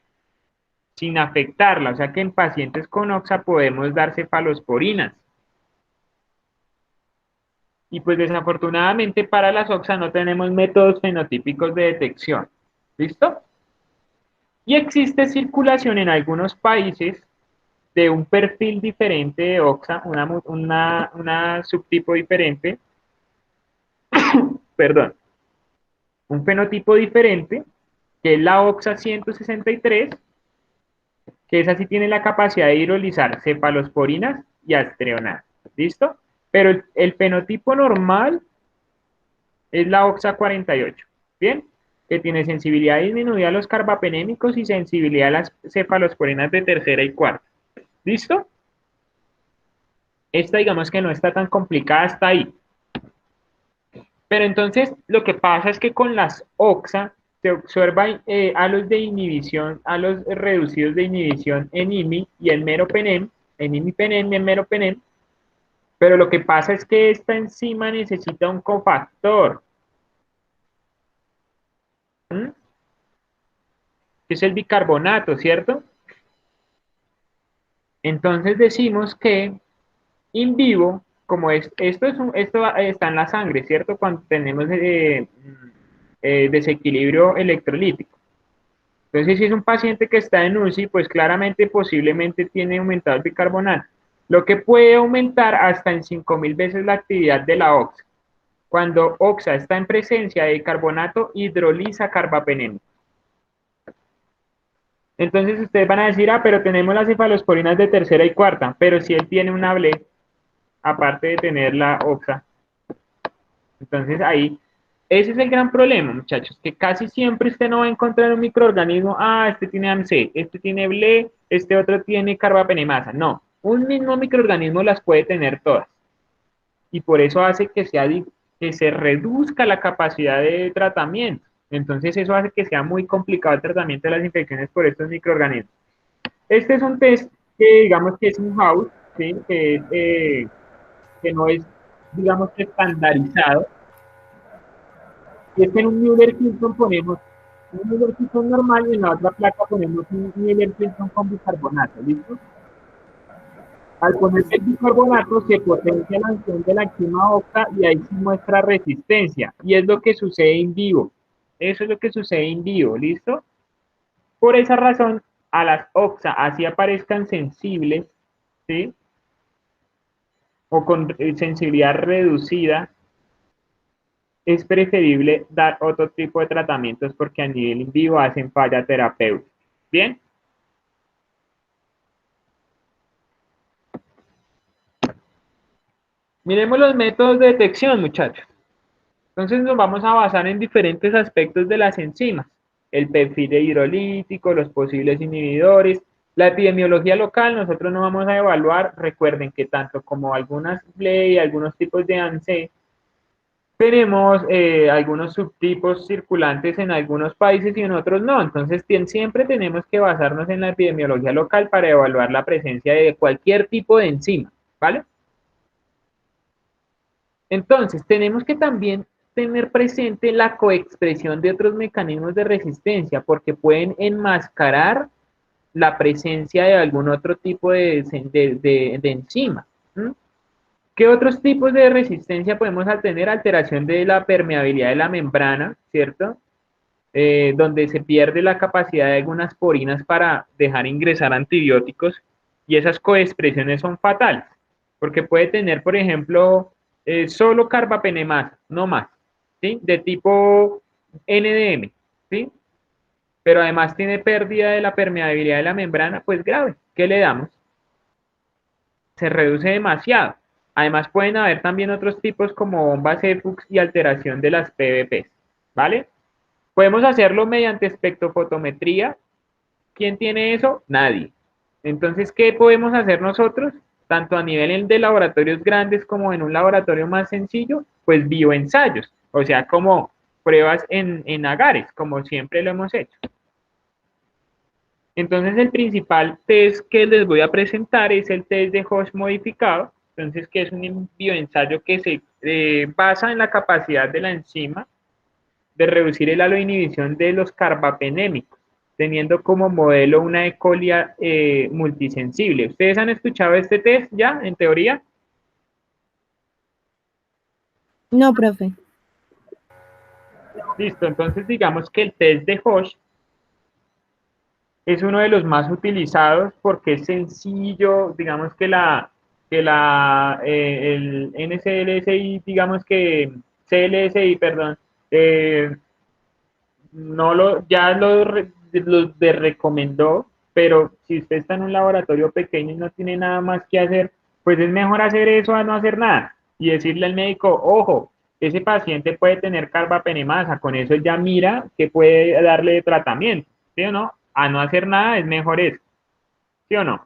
sin afectarla. O sea que en pacientes con OXA podemos dar cefalosporinas. Y pues desafortunadamente para las OXA no tenemos métodos fenotípicos de detección. ¿Listo? Y existe circulación en algunos países de un perfil diferente de OXA, una subtipo diferente, perdón, un fenotipo diferente, que es la OXA 163, que esa sí tiene la capacidad de hidrolizar cefalosporinas y astreonas. ¿Listo? Pero el fenotipo normal es la OXA 48. ¿Bien? Que tiene sensibilidad disminuida a los carbapenémicos y sensibilidad a las cefalosporinas de tercera y cuarta. ¿Listo? Esta digamos que no está tan complicada hasta ahí. Pero entonces lo que pasa es que con las OXA se observa a los de inhibición, a los reducidos de inhibición en IMI y en meropenem, en imipenem y en meropenem, pero lo que pasa es que esta enzima necesita un cofactor, ¿m? Que es el bicarbonato, ¿cierto? Entonces decimos que in vivo, como esto está en la sangre, ¿cierto? Cuando tenemos desequilibrio electrolítico. Entonces, si es un paciente que está en UCI, pues claramente posiblemente tiene aumentado el bicarbonato, lo que puede aumentar hasta en 5.000 veces la actividad de la OXA. Cuando OXA está en presencia de carbonato, hidroliza carbapenémico. Entonces ustedes van a decir, pero tenemos las cefalosporinas de tercera y cuarta, pero si él tiene una BLE, aparte de tener la OXA. Entonces ahí, ese es el gran problema, muchachos, que casi siempre usted no va a encontrar un microorganismo, este tiene AMC, este tiene BLE, este otro tiene carbapenemasa. No, un mismo microorganismo las puede tener todas. Y por eso hace que se reduzca la capacidad de tratamiento. Entonces eso hace que sea muy complicado el tratamiento de las infecciones por estos microorganismos. Este es un test que digamos que es un house, ¿sí? Que no es, digamos que estandarizado. Y es que en un Müller-Kilton ponemos un Müller-Kilton normal y en la otra placa ponemos un Müller-Kilton con bicarbonato, ¿listo? Al poner el bicarbonato se potencia la acción de la enzima OXA y ahí se muestra resistencia. Y es lo que sucede en vivo. Eso es lo que sucede en vivo, ¿listo? Por esa razón, a las OXA, así aparezcan sensibles, ¿sí? o con sensibilidad reducida, es preferible dar otro tipo de tratamientos porque a nivel in vivo hacen falla terapéutica. ¿Bien? Miremos los métodos de detección, muchachos. Entonces nos vamos a basar en diferentes aspectos de las enzimas. El perfil hidrolítico, los posibles inhibidores, la epidemiología local, nosotros no vamos a evaluar. Recuerden que tanto como algunas FLE y algunos tipos de ANSE, tenemos algunos subtipos circulantes en algunos países y en otros no. Entonces siempre tenemos que basarnos en la epidemiología local para evaluar la presencia de cualquier tipo de enzima, ¿vale? Entonces, tenemos que también tener presente la coexpresión de otros mecanismos de resistencia, porque pueden enmascarar la presencia de algún otro tipo de enzima. ¿Mm? ¿Qué otros tipos de resistencia podemos tener? Alteración de la permeabilidad de la membrana, ¿cierto? Donde se pierde la capacidad de algunas porinas para dejar ingresar antibióticos y esas coexpresiones son fatales, porque puede tener, por ejemplo, solo carbapenemasa, no más, ¿sí? De tipo NDM, ¿sí? Pero además tiene pérdida de la permeabilidad de la membrana, pues grave. ¿Qué le damos? Se reduce demasiado. Además pueden haber también otros tipos como bombas EFUX y alteración de las PVPs, ¿vale? Podemos hacerlo mediante espectrofotometría. ¿Quién tiene eso? Nadie. Entonces, ¿qué podemos hacer nosotros? Tanto a nivel de laboratorios grandes como en un laboratorio más sencillo, pues bioensayos, o sea, como pruebas en agares, como siempre lo hemos hecho. Entonces, el principal test que les voy a presentar es el test de Hosch modificado, entonces, que es un bioensayo que se basa en la capacidad de la enzima de reducir el aloinhibición de los carbapenémicos, teniendo como modelo una E. coli multisensible. ¿Ustedes han escuchado este test ya, en teoría? No, profe. Listo, entonces digamos que el test de Hosch es uno de los más utilizados porque es sencillo, digamos que el NCLSI, digamos que CLSI, perdón, no lo recomendó, pero si usted está en un laboratorio pequeño y no tiene nada más que hacer, pues es mejor hacer eso a no hacer nada y decirle al médico, ojo, ese paciente puede tener carbapenemasa, con eso ya mira que puede darle de tratamiento, ¿sí o no? A no hacer nada es mejor eso, ¿sí o no?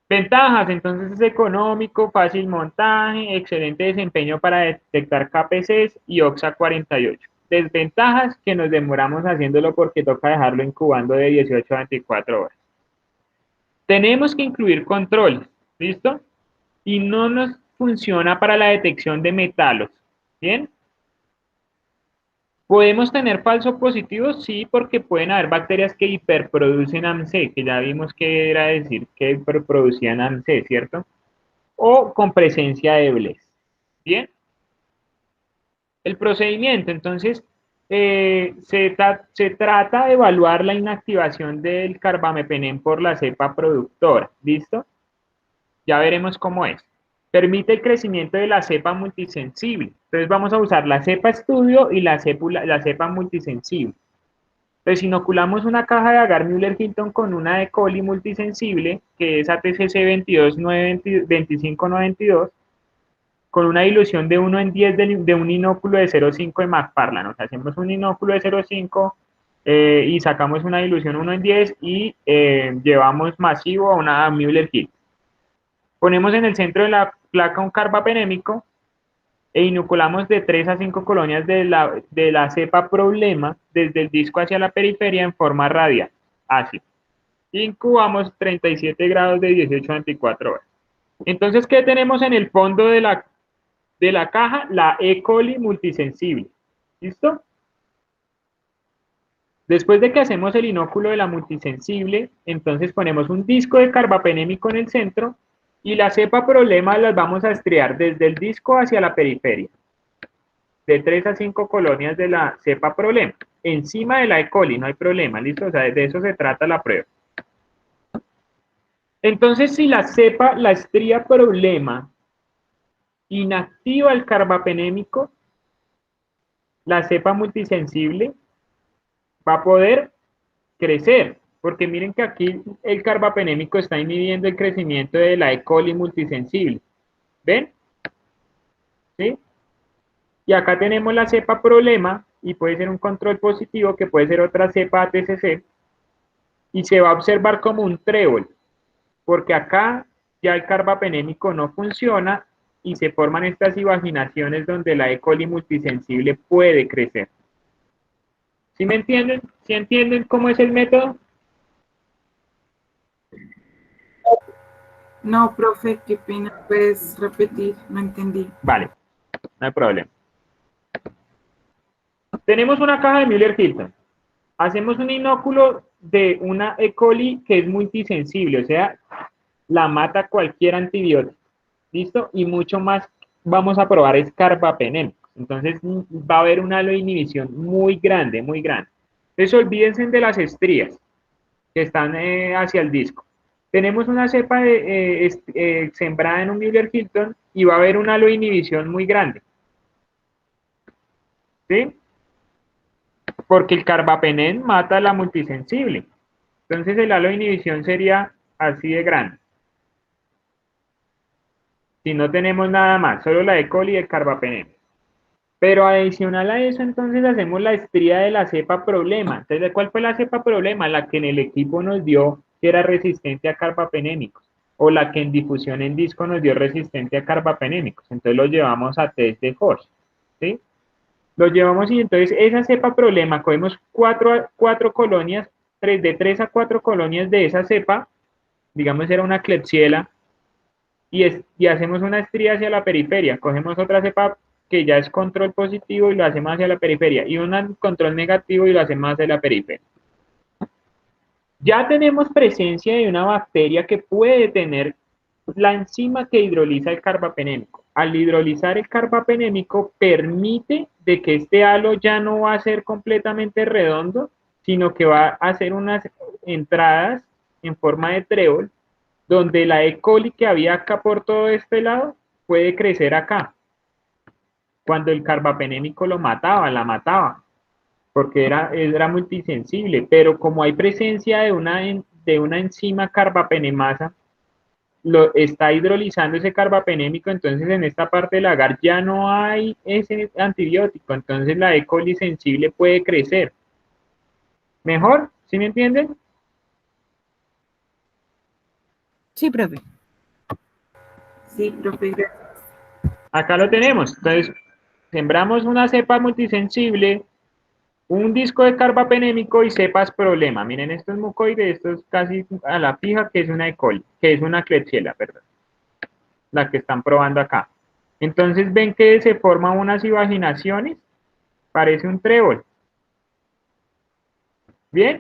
Ventajas, entonces es económico, fácil montaje, excelente desempeño para detectar KPCs y OXA 48. Desventajas, que nos demoramos haciéndolo porque toca dejarlo incubando de 18 a 24 horas. Tenemos que incluir controles, ¿listo? Y no nos funciona para la detección de metalos, ¿bien? ¿Podemos tener falsos positivos? Sí, porque pueden haber bacterias que hiperproducen AMC, que ya vimos que era decir que hiperproducían AMC, ¿cierto? O con presencia de Bless. Bien. El procedimiento, entonces, se trata de evaluar la inactivación del carbamepenen por la cepa productora. ¿Listo? Ya veremos cómo es. Permite el crecimiento de la cepa multisensible. Entonces vamos a usar la cepa estudio y la cepa multisensible. Entonces inoculamos una caja de agar Müller-Hilton con una E. coli multisensible, que es ATCC 22952, con una dilución de 1 en 10 de un inóculo de 0,5 de McFarland. O sea, hacemos un inóculo de 0,5 y sacamos una dilución 1 en 10 y llevamos masivo a una Müller-Hilton. Ponemos en el centro de la placa un carbapenémico e inoculamos de 3 a 5 colonias de la cepa problema desde el disco hacia la periferia en forma radial, así. Incubamos 37 grados de 18 a 24 horas. Entonces, ¿qué tenemos en el fondo de la caja? La E. coli multisensible. ¿Listo? Después de que hacemos el inóculo de la multisensible, entonces ponemos un disco de carbapenémico en el centro y la cepa problema las vamos a estriar desde el disco hacia la periferia, de 3 a 5 colonias de la cepa problema, encima de la E. coli, no hay problema, ¿listo? O sea, de eso se trata la prueba. Entonces, si la estría problema inactiva el carbapenémico, la cepa multisensible va a poder crecer, porque miren que aquí el carbapenémico está inhibiendo el crecimiento de la E. coli multisensible. ¿Ven? ¿Sí? Y acá tenemos la cepa problema, y puede ser un control positivo, que puede ser otra cepa ATCC, y se va a observar como un trébol, porque acá ya el carbapenémico no funciona y se forman estas invaginaciones donde la E. coli multisensible puede crecer. ¿Sí me entienden? ¿Sí entienden cómo es el método? No, profe, qué pena. ¿Puedes repetir? No entendí. Vale, no hay problema. Tenemos una caja de Müller-Hilton. Hacemos un inóculo de una E. coli que es multisensible, o sea, la mata cualquier antibiótico. ¿Listo? Y mucho más vamos a probar es carbapenémicos. Entonces va a haber una inhibición muy grande, muy grande. Entonces olvídense de las estrías que están hacia el disco. Tenemos una cepa sembrada en un Müller-Hilton y va a haber una inhibición muy grande. ¿Sí? Porque el carbapenén mata a la multisensible. Entonces el halo de inhibición sería así de grande. Si no tenemos nada más, solo la E. coli y el carbapenén. Pero adicional a eso, entonces hacemos la estría de la cepa problema. Entonces, ¿cuál fue la cepa problema? La que en el equipo nos dio que era resistente a carbapenémicos, o la que en difusión en disco nos dio resistente a carbapenémicos. Entonces lo llevamos a test de Horst, ¿sí? Lo llevamos y entonces esa cepa problema, cogemos cuatro colonias, de 3 a 4 colonias de esa cepa, digamos era una Klebsiella, y hacemos una estría hacia la periferia. Cogemos otra cepa que ya es control positivo y lo hacemos hacia la periferia, y un control negativo y lo hacemos hacia la periferia. Ya tenemos presencia de una bacteria que puede tener la enzima que hidroliza el carbapenémico. Al hidrolizar el carbapenémico permite de que este halo ya no va a ser completamente redondo, sino que va a hacer unas entradas en forma de trébol, donde la E. coli que había acá por todo este lado puede crecer acá. Cuando el carbapenémico lo mataba, la mataba, porque era multisensible, pero como hay presencia de una enzima carbapenemasa, lo está hidrolizando ese carbapenémico, entonces en esta parte del agar ya no hay ese antibiótico, entonces la E. coli sensible puede crecer. ¿Mejor? ¿Sí me entienden? Sí, profe. Sí, profe, gracias. Acá lo tenemos. Entonces, sembramos una cepa multisensible, un disco de carbapenémico y cepas problema. Miren, esto es mucoide, esto es casi a la fija que es una E. coli, que es una Klebsiella, perdón, la que están probando acá. Entonces ven que se forman unas invaginaciones, parece un trébol. Bien,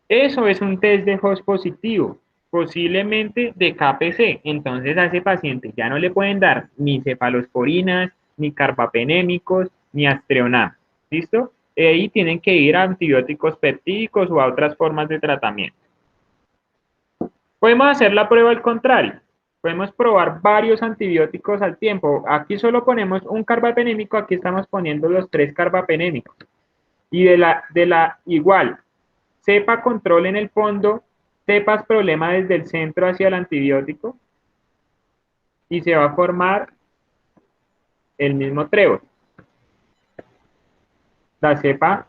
eso es un test de Host positivo, posiblemente de KPC. Entonces a ese paciente ya no le pueden dar ni cefalosporinas, ni carbapenémicos, ni astreonam. ¿Listo? Y ahí tienen que ir a antibióticos peptídicos o a otras formas de tratamiento. Podemos hacer la prueba al contrario. Podemos probar varios antibióticos al tiempo. Aquí solo ponemos un carbapenémico, aquí estamos poniendo los 3 carbapenémicos. Y de la igual, cepa control en el fondo, cepas problema desde el centro hacia el antibiótico, y se va a formar el mismo trébol. La cepa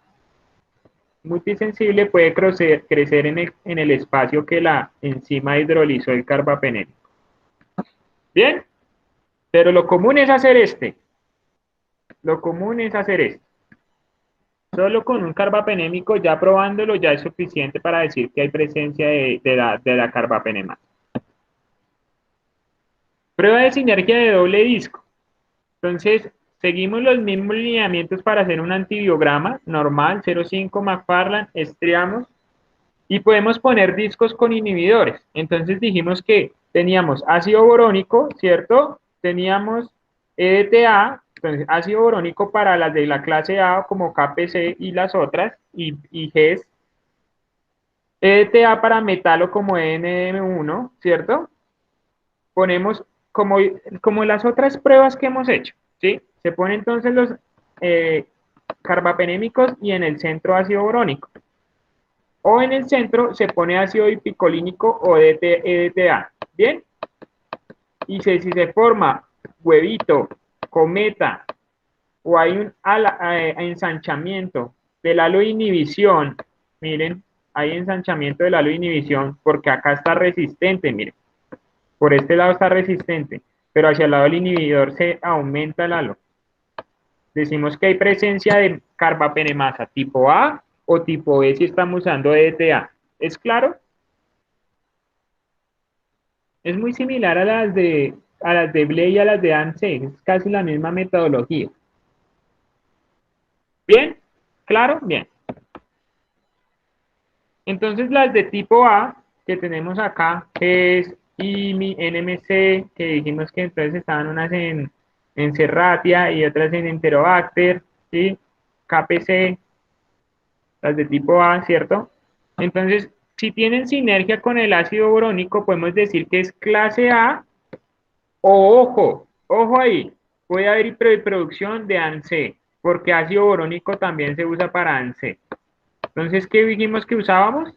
multisensible puede crecer en el espacio que la enzima hidrolizó el carbapenémico. Bien, pero lo común es hacer este. Lo común es hacer esto. Solo con un carbapenémico, ya probándolo, ya es suficiente para decir que hay presencia de la carbapenemasa. Prueba de sinergia de doble disco. Entonces, seguimos los mismos lineamientos para hacer un antibiograma normal, 0,5 McFarland, estriamos, y podemos poner discos con inhibidores. Entonces dijimos que teníamos ácido borónico, ¿cierto? Teníamos EDTA, entonces ácido borónico para las de la clase A como KPC y las otras, y GES. EDTA para metalo como NM1, ¿cierto? Ponemos como las otras pruebas que hemos hecho, ¿sí? Se ponen entonces los carbapenémicos y en el centro ácido borónico. O en el centro se pone ácido picolínico o EDTA. ¿Bien? Y si se forma huevito, cometa, o hay un ensanchamiento del halo de inhibición, miren, hay ensanchamiento del halo de inhibición porque acá está resistente, miren, por este lado está resistente, pero hacia el lado del inhibidor se aumenta el halo. Decimos que hay presencia de carbapenemasa tipo A o tipo B si estamos usando EDTA. ¿Es claro? Es muy similar a las de Bley y a las de ANSES, es casi la misma metodología. ¿Bien? ¿Claro? Bien. Entonces las de tipo A que tenemos acá, que es IMI, NMC, que dijimos que entonces estaban unas en Serratia y otras en Enterobacter, ¿sí? KPC, las de tipo A, ¿cierto? Entonces, si tienen sinergia con el ácido borónico, podemos decir que es clase A, o ojo ahí, puede haber hiperproducción de ANSE, porque ácido borónico también se usa para ANSE. Entonces, ¿qué dijimos que usábamos?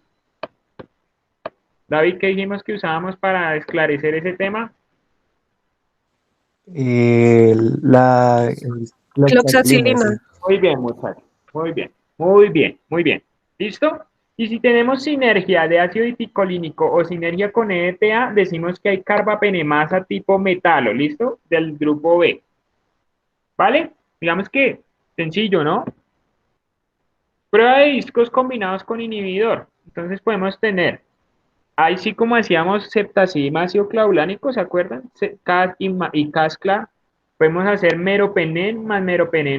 David, ¿qué dijimos que usábamos para esclarecer ese tema? La cloxacilina, Cloxacilina. sí. Muy bien, muchachos. Muy bien, muy bien, muy bien. ¿Listo? Y si tenemos sinergia de ácido dipicolínico o sinergia con EDTA, decimos que hay carbapenemasa tipo metalo, ¿listo? Del grupo B. ¿Vale? Digamos que sencillo, ¿no? Prueba de discos combinados con inhibidor. Entonces podemos tener, ahí sí como hacíamos septacid ácido clavulánico, ¿se acuerdan? CAS y CASCLA. Podemos hacer meropenen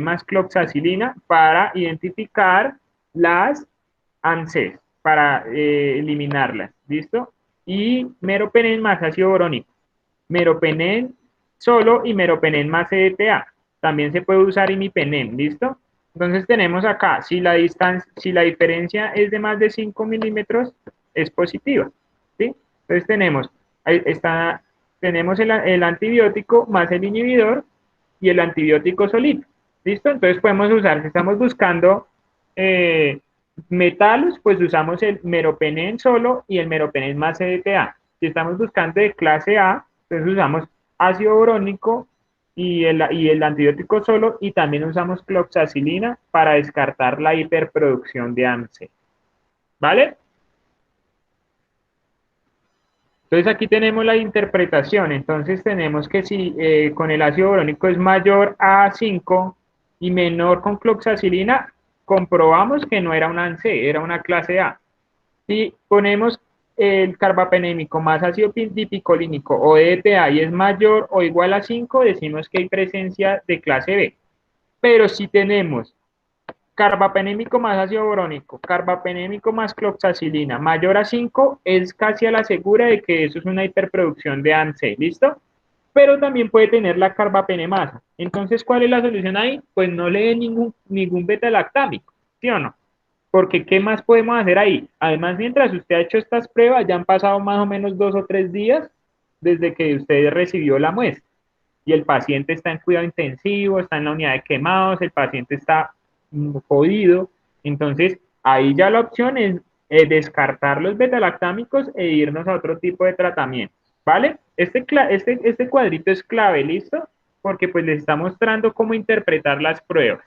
más cloxacilina para identificar las ANSES, para eliminarlas, ¿listo? Y meropenen más ácido borónico. Meropenen solo y meropenen más EDTA. También se puede usar imipenem, ¿listo? Entonces tenemos acá, si la diferencia es de más de 5 milímetros, es positiva, ¿sí? Entonces tenemos el antibiótico más el inhibidor y el antibiótico solito, ¿listo? Entonces podemos usar, si estamos buscando eh, metalos, pues usamos el meropenen solo y el meropenen más EDTA. Si estamos buscando de clase A, entonces usamos ácido borónico y el antibiótico solo, y también usamos cloxacilina para descartar la hiperproducción de AMSE. ¿Vale? Entonces aquí tenemos la interpretación. Entonces tenemos que si con el ácido borónico es mayor a 5 y menor con cloxacilina, comprobamos que no era una ANSE, era una clase A. Si ponemos el carbapenémico más ácido dipicolínico o EDTA y es mayor o igual a 5, decimos que hay presencia de clase B. Pero si tenemos carbapenémico más ácido borónico, carbapenémico más cloxacilina mayor a 5, es casi a la segura de que eso es una hiperproducción de ANSE, ¿listo? Pero también puede tener la carbapenemasa. Entonces, ¿cuál es la solución ahí? Pues no le dé ningún beta-lactámico, ¿sí o no? Porque ¿qué más podemos hacer ahí? Además, mientras usted ha hecho estas pruebas, ya han pasado más o menos 2 o 3 días desde que usted recibió la muestra. Y el paciente está en cuidado intensivo, está en la unidad de quemados, el paciente está jodido. Entonces, ahí ya la opción es descartar los betalactámicos e irnos a otro tipo de tratamiento. ¿Vale? Este cuadrito es clave, ¿listo? Porque pues les está mostrando cómo interpretar las pruebas.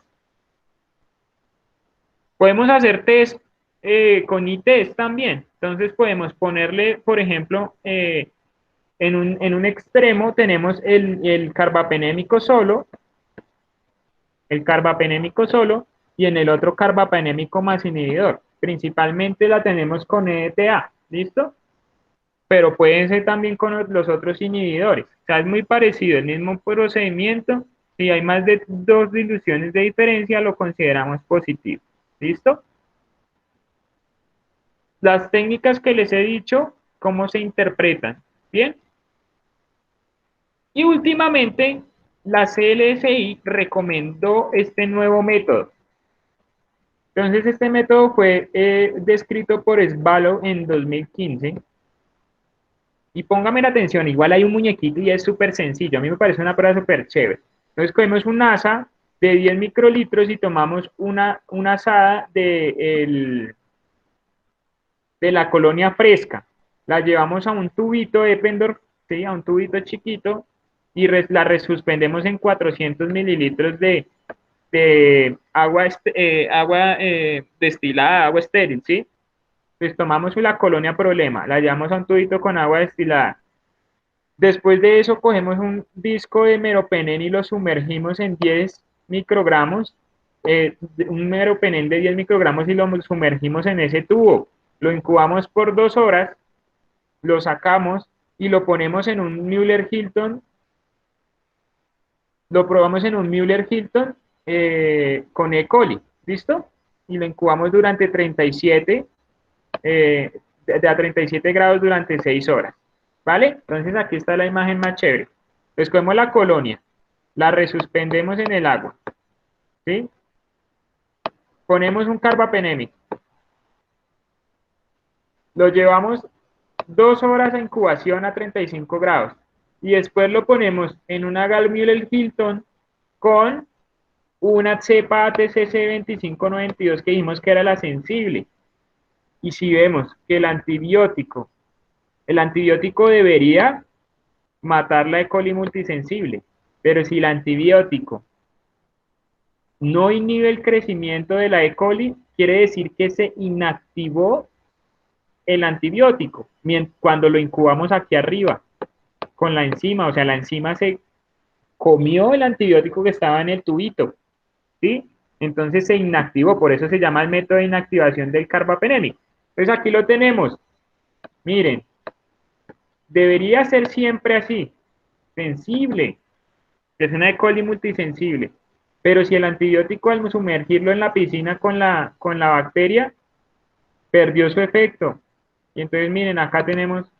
Podemos hacer test con ITEST también. Entonces podemos ponerle, por ejemplo, en un extremo tenemos el carbapenémico solo, y en el otro carbapenémico más inhibidor. Principalmente la tenemos con EDTA, ¿listo? Pero pueden ser también con los otros inhibidores. O sea, es muy parecido, el mismo procedimiento. Si hay más de 2 diluciones de diferencia, lo consideramos positivo. ¿Listo? Las técnicas que les he dicho, ¿cómo se interpretan? ¿Bien? Y últimamente, la CLSI recomendó este nuevo método. Entonces, este método fue descrito por Svalov en 2015 Y póngame la atención, igual hay un muñequito y es súper sencillo. A mí me parece una prueba súper chévere. Entonces cogemos un asa de 10 microlitros y tomamos una asada de la colonia fresca. La llevamos a un tubito de Eppendorf, ¿sí? A un tubito chiquito y la resuspendemos en 400 mililitros de agua destilada, agua estéril, ¿sí? Pues tomamos la colonia problema, la llevamos a un tubito con agua destilada. Después de eso cogemos un disco de meropenem y lo sumergimos en 10 microgramos, un meropenem de 10 microgramos y lo sumergimos en ese tubo. Lo incubamos por 2 horas, lo sacamos y lo ponemos en un Müller-Hilton, lo probamos en un Müller-Hilton con E. coli, ¿listo? Y lo incubamos durante 37, de a 37 grados durante 6 horas, ¿vale? Entonces aquí está la imagen más chévere. Entonces cogemos la colonia, la resuspendemos en el agua, ¿sí? Ponemos un carbapenémico, lo llevamos 2 horas de incubación a 35 grados y después lo ponemos en una Müller-Hilton con una cepa ATCC 2592 que dijimos que era la sensible. Y si vemos que el antibiótico debería matar la E. coli multisensible, pero si el antibiótico no inhibe el crecimiento de la E. coli, quiere decir que se inactivó el antibiótico cuando lo incubamos aquí arriba con la enzima, o sea, la enzima se comió el antibiótico que estaba en el tubito, ¿sí? Entonces se inactivó, por eso se llama el método de inactivación del carbapenémico. Entonces aquí lo tenemos, miren, debería ser siempre así, sensible, es una E. coli multisensible, pero si el antibiótico al sumergirlo en la piscina con la bacteria, perdió su efecto. Y entonces miren, acá tenemos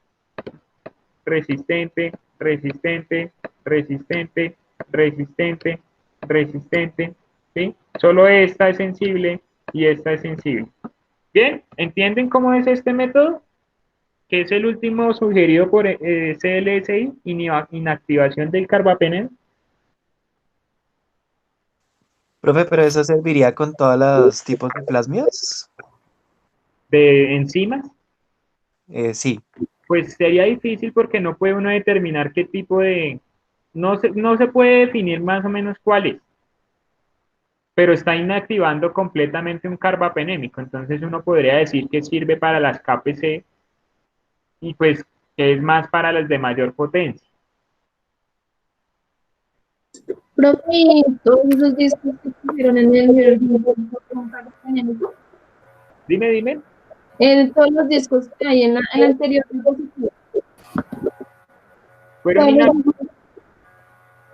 resistente, resistente, resistente, resistente, resistente, ¿sí? Solo esta es sensible y esta es sensible. Bien, ¿entienden cómo es este método? Que es el último sugerido por CLSI, inactivación del carbapenem. Profe, pero eso serviría con todos los tipos de plasmios. De enzimas. Sí. Pues sería difícil porque no puede uno determinar qué tipo de... No se puede definir más o menos cuál es, pero está inactivando completamente un carbapenémico. Entonces uno podría decir que sirve para las KPC y pues que es más para las de mayor potencia. Profe, ¿y todos esos discos que pusieron en el Mirror con carbapenémico? Dime. En todos los discos que hay en la anterior diapositiva.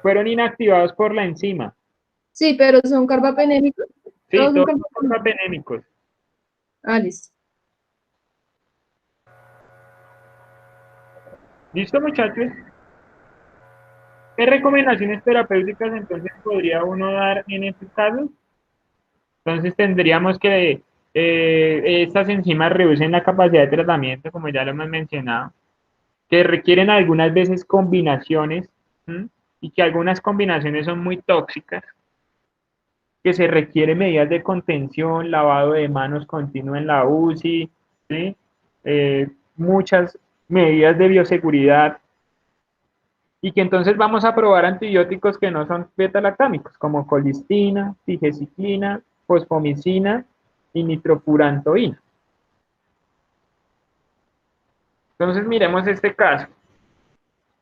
Fueron inactivados por la enzima. Sí, pero son carbapenémicos. Sí, Todos son todos son carbapenémicos. Ah, listo. ¿Listo, muchachos? ¿Qué recomendaciones terapéuticas entonces podría uno dar en estos casos? Entonces tendríamos que estas enzimas reducen la capacidad de tratamiento, como ya lo hemos mencionado, que requieren algunas veces combinaciones, ¿sí? Y que algunas combinaciones son muy tóxicas, que se requieren medidas de contención, lavado de manos continuo en la UCI, ¿sí? Muchas medidas de bioseguridad, y que entonces vamos a probar antibióticos que no son beta-lactámicos, como colistina, tigeciclina, fosfomicina y nitrofurantoína. Entonces miremos este caso.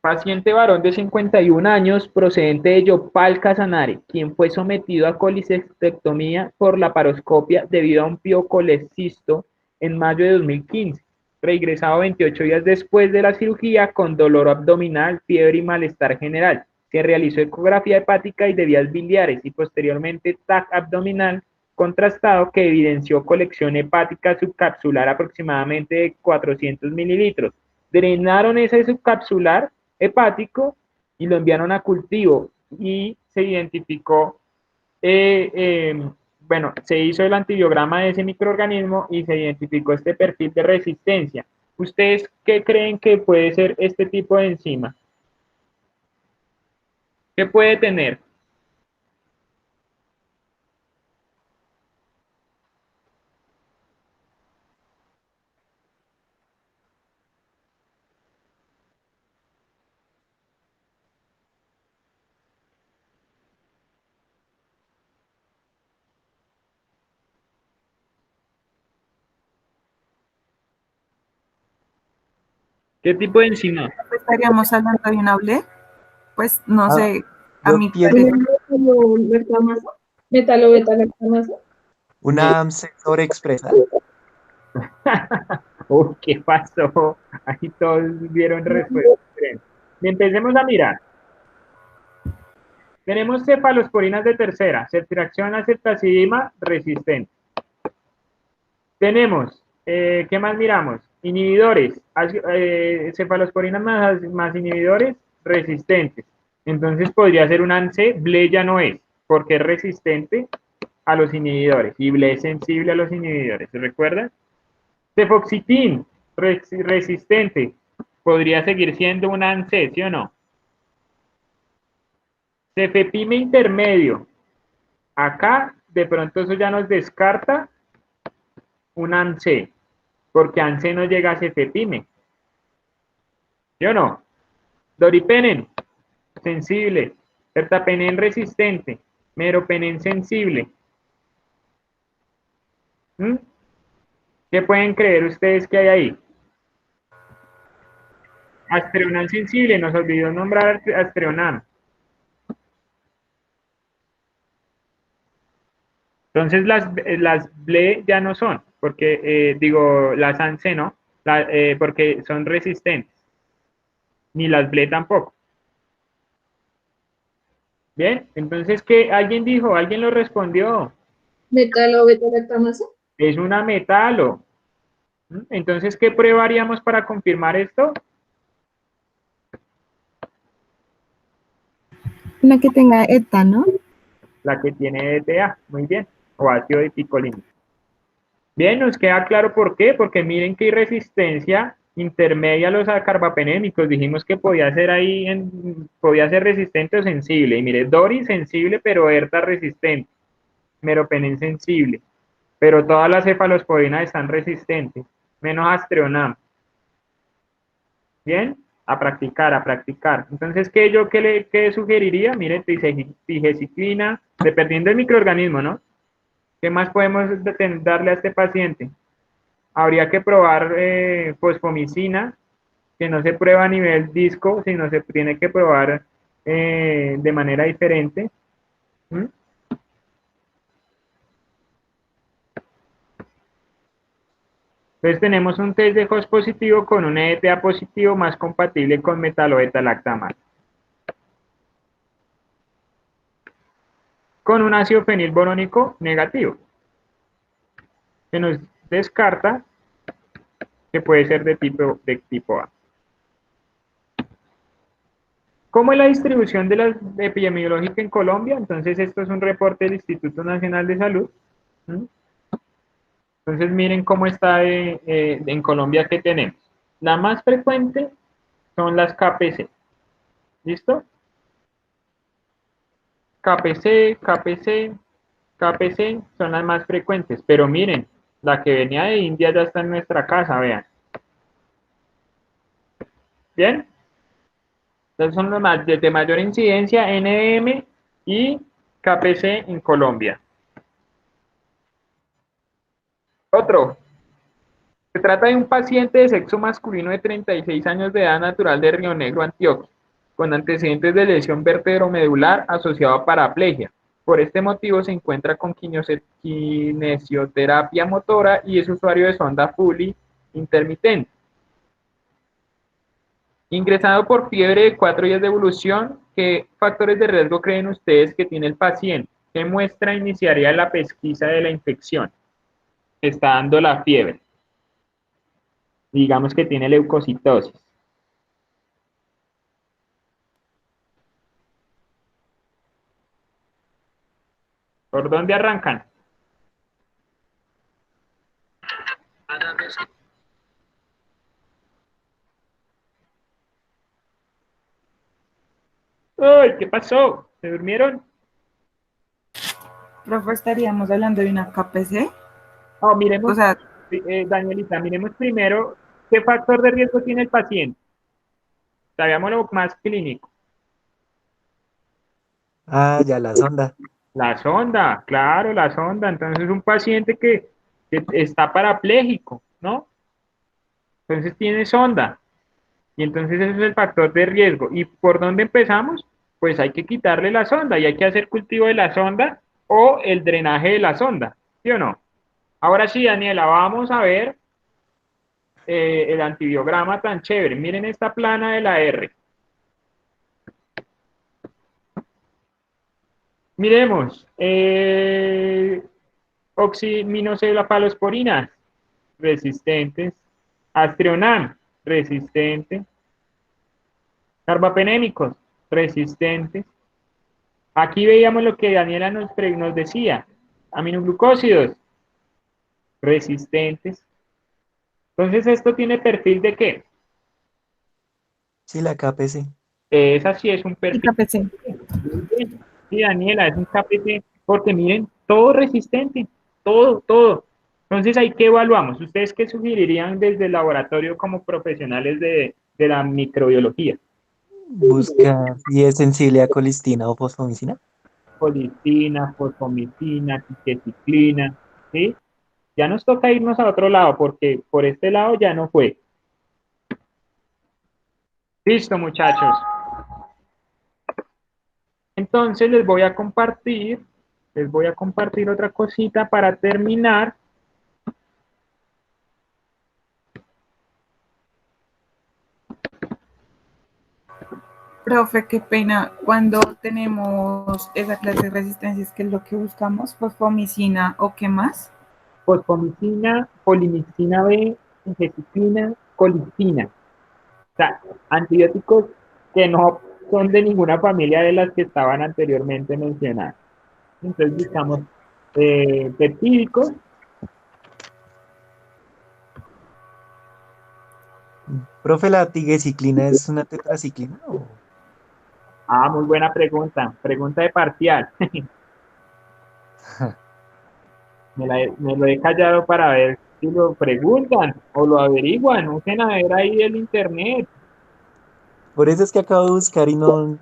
Paciente varón de 51 años procedente de Yopal Casanare, quien fue sometido a colicectomía por laparoscopia debido a un piocolecisto en mayo de 2015. Reingresado 28 días después de la cirugía con dolor abdominal, fiebre y malestar general. Se realizó ecografía hepática y de vías biliares y posteriormente TAC abdominal contrastado que evidenció colección hepática subcapsular aproximadamente de 400 mililitros. Drenaron ese subcapsular hepático y lo enviaron a cultivo y se identificó, bueno, se hizo el antibiograma de ese microorganismo y se identificó este perfil de resistencia. ¿Ustedes qué creen que puede ser este tipo de enzima? ¿Qué puede tener? ¿Qué tipo de enzima? ¿Estaríamos hablando de una ble? Pues no Ah, sé, a yo mi pienso parecer, Metalo-beta-lactamasa. una AMSE sobreexpresa. Uy, ¿qué pasó? Ahí todos vieron respuestas diferentes. Y empecemos a mirar. Tenemos cefalosporinas de tercera, ceftriaxona, ceftazidima, resistente. Tenemos, ¿qué más miramos? Inhibidores, cefalosporinas más inhibidores resistentes. Entonces podría ser un ANSE, BLE ya no es, porque es resistente a los inhibidores y BLE es sensible a los inhibidores, ¿se recuerdan? Cefoxitin, resistente, podría seguir siendo un ANSE, ¿sí o no? Cefepime intermedio, acá de pronto eso ya nos descarta un ANSE, porque ANSE no llega a cefepime, ¿sí o no? Doripenen, sensible. Ertapenem resistente. Meropenem sensible. ¿Mm? ¿Qué pueden creer ustedes que hay ahí? Astreonam sensible, nos olvidó nombrar Astreonam. Entonces las BLE ya no son, porque digo, las ANSE no, porque son resistentes, ni las BLE tampoco. Bien, entonces, ¿qué? ¿Alguien dijo? ¿Alguien lo respondió? Metalo-beta-lactamasa. Es una metalo. Entonces, ¿qué prueba haríamos para confirmar esto? Una que tenga ETA, ¿no? La que tiene ETA, muy bien, o ácido dipicolínico. Bien, nos queda claro por qué, porque miren que hay resistencia intermedia a los carbapenémicos, dijimos que podía ser ahí, podía ser resistente o sensible, y mire, Dori sensible, pero ERTA resistente, Meropenem sensible, pero todas las cefalosporinas están resistentes, menos Astreonam. Bien, a practicar, a practicar. Entonces, ¿qué sugeriría? Mire, tigeciclina, dependiendo del microorganismo, ¿no? ¿Qué más podemos darle a este paciente? Habría que probar fosfomicina, que no se prueba a nivel disco, sino se tiene que probar de manera diferente. ¿Mm? Entonces tenemos un test de Host positivo con un ETA positivo más compatible con metalobetalactamasa. Con un ácido fenilborónico negativo, que nos descarta que puede ser de tipo A. ¿Cómo es la distribución de la epidemiológica en Colombia? Entonces, esto es un reporte del Instituto Nacional de Salud. ¿Mm? Entonces, miren cómo está en Colombia que tenemos. La más frecuente son las KPC. ¿Listo? KPC, KPC, KPC son las más frecuentes. Pero miren, la que venía de India ya está en nuestra casa, vean. ¿Bien? Entonces son los más de mayor incidencia, NM y KPC en Colombia. Otro, se trata de un paciente de sexo masculino de 36 años de edad natural de Río Negro, Antioquia, con antecedentes de lesión vertebromedular asociado a paraplegia. Por este motivo se encuentra con kinesioterapia motora y es usuario de sonda Foley intermitente. Ingresado por fiebre de 4 días de evolución, ¿qué factores de riesgo creen ustedes que tiene el paciente? ¿Qué muestra iniciaría la pesquisa de la infección? Está dando la fiebre. Digamos que tiene leucocitosis. ¿Por dónde arrancan? ¡Ay! ¿Qué pasó? ¿Se durmieron? Profe, estaríamos hablando de una KPC. Oh, O miremos, sea, Danielita, miremos primero qué factor de riesgo tiene el paciente. Sabíamos lo más clínico. Ah, ya la sonda. La sonda, claro, la sonda. Entonces, un paciente que está parapléjico, ¿no? Entonces tiene sonda. Y entonces ese es el factor de riesgo. ¿Y por dónde empezamos? Pues hay que quitarle la sonda y hay que hacer cultivo de la sonda o el drenaje de la sonda, ¿sí o no? Ahora sí, Daniela, vamos a ver el antibiograma tan chévere. Miren esta plana de la R. Miremos, oximinocefalosporinas, resistentes, Astrionam, resistente, carbapenémicos, resistentes. Aquí veíamos lo que Daniela nos decía, aminoglucósidos, resistentes. Entonces, ¿esto tiene perfil de qué? Sí, la KPC. Esa sí es un Y perfil. KPC. Muy bien. Sí, Daniela, es un KPC, porque miren, todo resistente, todo, todo. Entonces, ¿ahí qué evaluamos? ¿Ustedes qué sugerirían desde el laboratorio como profesionales de la microbiología? Busca si es sensible a colistina o fosfomicina. Colistina, fosfomicina, tiqueciclina, ¿sí? Ya nos toca irnos a otro lado, porque por este lado ya no fue. Listo, muchachos. Entonces les voy a compartir otra cosita para terminar. profe, qué pena. Cuando tenemos esa clase de resistencias, ¿qué es lo que buscamos? Fosfomicina o qué más. Fosfomicina, polimixina B, ingeciclina, colistina. O sea, antibióticos que no son de ninguna familia de las que estaban anteriormente mencionadas. Entonces buscamos peptídicos. Profe, ¿la tigecyclina es una tetraciclina? Ah, muy buena pregunta. Pregunta de parcial. Me lo he callado para ver si lo preguntan o lo averiguan. Usen a ver ahí el internet. Por eso es que acabo de buscar y no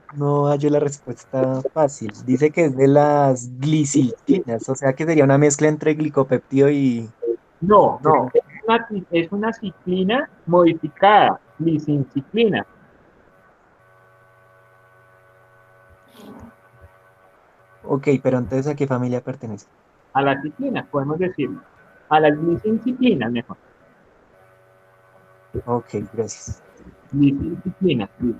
hallo la respuesta fácil. Dice que es de las gliciclinas, o sea que sería una mezcla entre glicopeptido y... No, no. Es una ciclina modificada, glicinciclina. Ok, pero entonces ¿a qué familia pertenece? A la ciclina, podemos decirlo. A las glicinciclinas, mejor. Ok, gracias. Glicinciclina. Sí.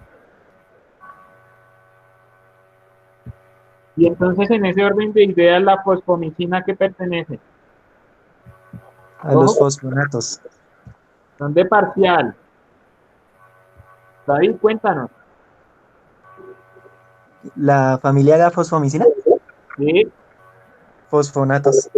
Y entonces en ese orden de ideas, la fosfomicina que pertenece. A los Ojo, fosfonatos. son de parcial. David, cuéntanos. La familia de la fosfomicina, Sí, fosfonatos.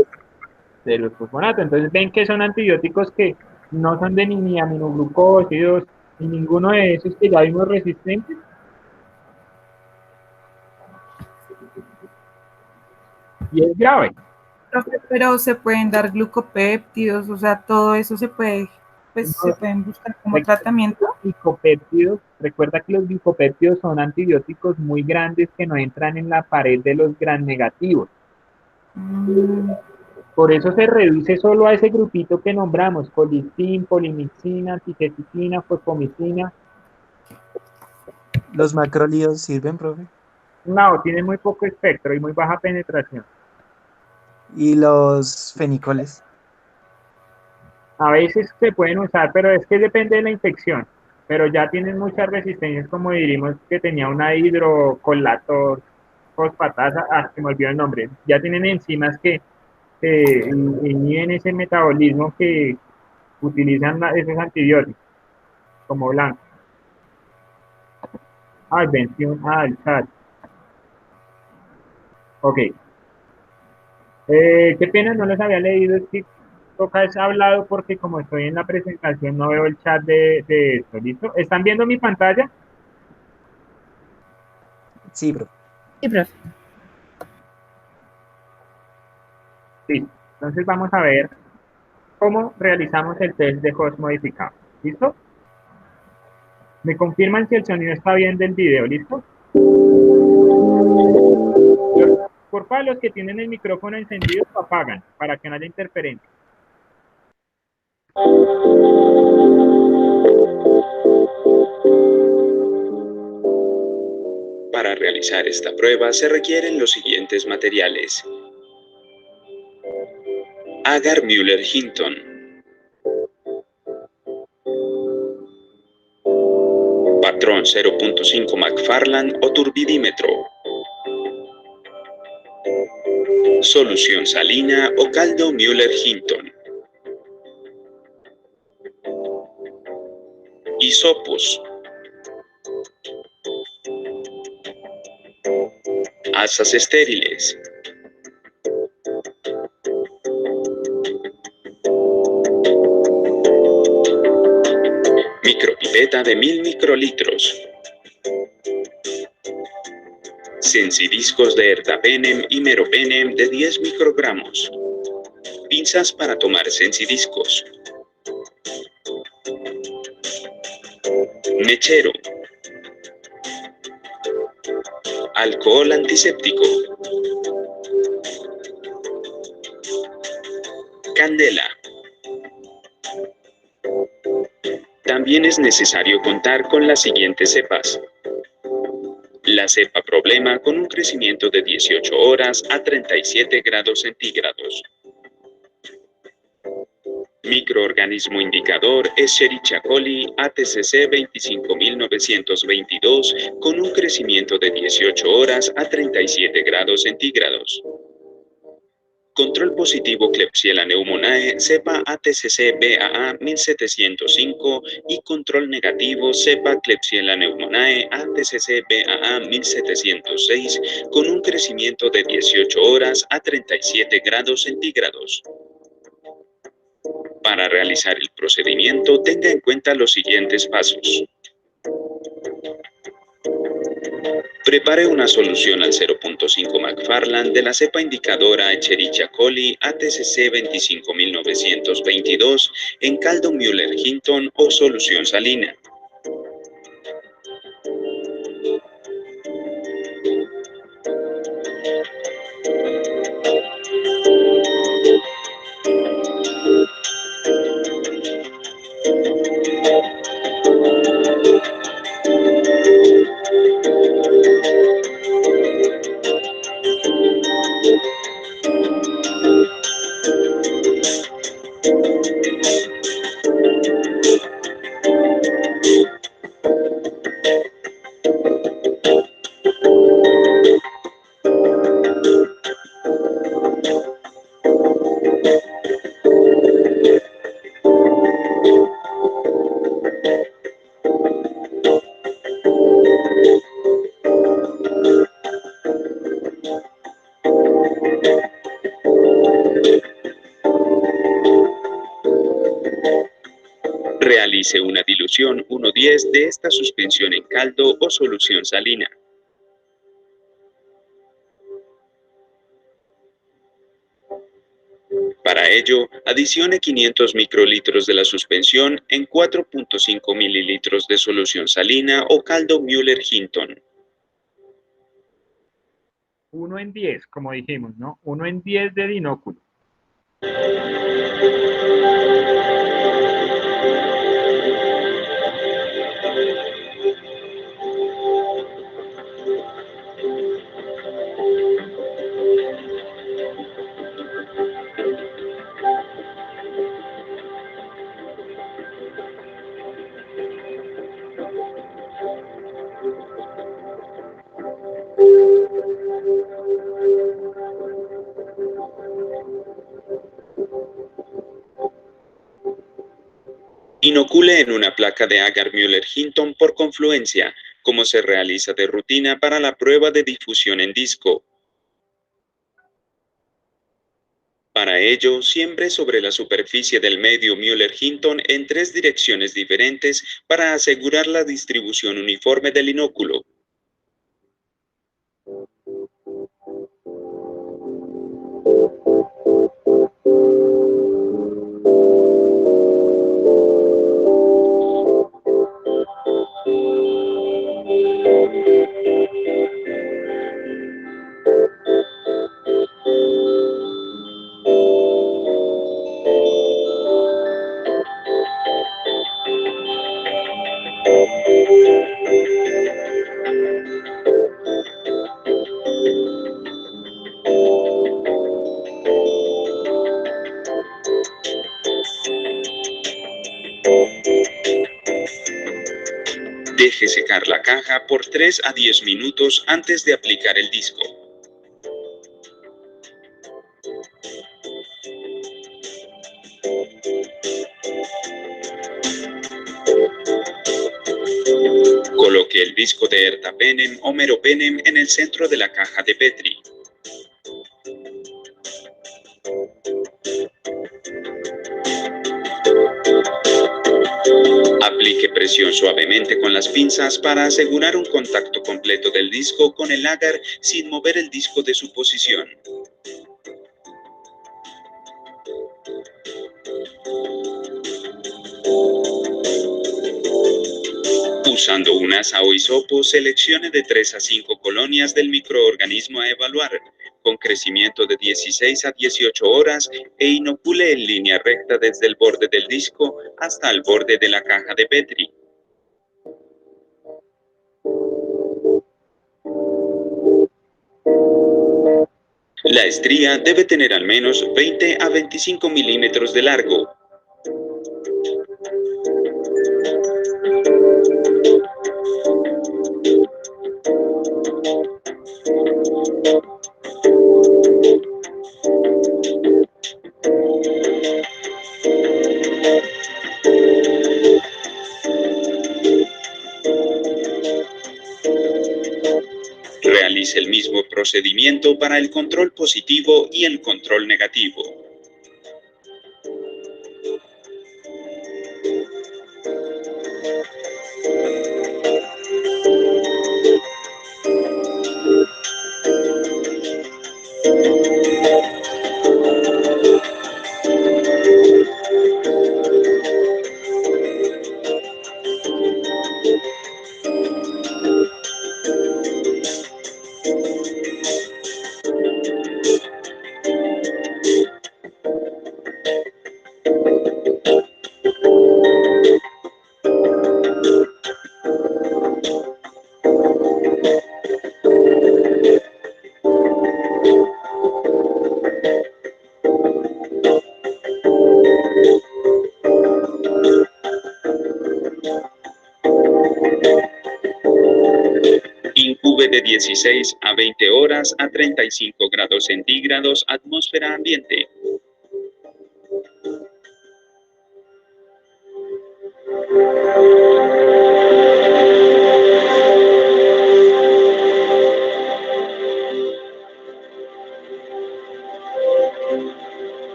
de los fosfonatos. Entonces ven que son antibióticos que no son de ni aminoglucósidos ni ninguno de esos que ya vimos resistentes. Y es grave. Profe, pero se pueden dar glucopéptidos, o sea, todo eso se puede, pues se Entonces, pueden buscar como tratamiento. recuerda que los glicopéptidos son antibióticos muy grandes que no entran en la pared de los gram negativos. Mm, Por eso se reduce solo a ese grupito que nombramos, colistin, polimixina, tiqueticina, fosfomicina. ¿Los macrólidos sirven, profe? No, tienen muy poco espectro y muy baja penetración. ¿Y los fenicoles? A veces se pueden usar, pero es que depende de la infección. Pero ya tienen muchas resistencias, como diríamos que tenía una hidrocolator fosfatasa, se me olvidó el nombre. Ya tienen enzimas que inhiben ese metabolismo que utilizan esos antibióticos, como blanco. Ay, 21, el chat. Ok. Qué pena, no los había leído, es que toca es hablado porque como estoy en la presentación no veo el chat de esto, ¿listo? ¿Están viendo mi pantalla? Sí, profe. Sí, profe. Sí. Entonces vamos a ver cómo realizamos el test de host modificado. ¿Listo? ¿Me confirman si el sonido está bien del video? ¿Listo? Por favor, los que tienen el micrófono encendido, lo apagan para que no haya interferencia. Para realizar esta prueba se requieren los siguientes materiales. Agar Müller-Hinton. Patrón 0.5 McFarland o turbidímetro. Solución salina o caldo Müller-Hinton. Hisopos. Asas estériles. Micropipeta de 1000 microlitros. Sensidiscos de ertapenem y meropenem de 10 microgramos. Pinzas para tomar sensidiscos. Mechero. Alcohol antiséptico. Candela. También es necesario contar con las siguientes cepas. La cepa problema con un crecimiento de 18 horas a 37 grados centígrados. Microorganismo indicador Escherichia coli ATCC 25922 con un crecimiento de 18 horas a 37 grados centígrados. Control positivo Klebsiella pneumoniae cepa ATCC BAA 1705 y control negativo cepa Klebsiella pneumoniae ATCC BAA 1706 con un crecimiento de 18 horas a 37 grados centígrados. Para realizar el procedimiento, tenga en cuenta los siguientes pasos. Prepare una solución al 0.5 McFarland de la cepa indicadora Escherichia coli ATCC 25922 en caldo Müller-Hinton o solución salina. Realice una dilución 1:10 de esta suspensión en caldo o solución salina. Para ello, adicione 500 microlitros de la suspensión en 4.5 mililitros de solución salina o caldo Müller-Hinton. 1 en 10, como dijimos, ¿no? 1 en 10 de dinóculo. Inocule en una placa de agar Müller-Hinton por confluencia, como se realiza de rutina para la prueba de difusión en disco. Para ello, siembre sobre la superficie del medio Müller-Hinton en 3 direcciones diferentes para asegurar la distribución uniforme del inóculo. Deje secar la caja por 3 a 10 minutos antes de aplicar el disco. Coloque el disco de ertapenem o meropenem en el centro de la caja de Petri. Aplique presión suavemente con las pinzas para asegurar un contacto completo del disco con el agar sin mover el disco de su posición. Usando un asa o hisopo, seleccione de 3 a 5 colonias del microorganismo a evaluar, con crecimiento de 16 a 18 horas, e inocule en línea recta desde el borde del disco hasta el borde de la caja de Petri. La estría debe tener al menos 20 a 25 milímetros de largo. Realice el mismo procedimiento para el control positivo y el control negativo. Incube de 16 a 20 horas a 35 grados centígrados, atmósfera ambiente.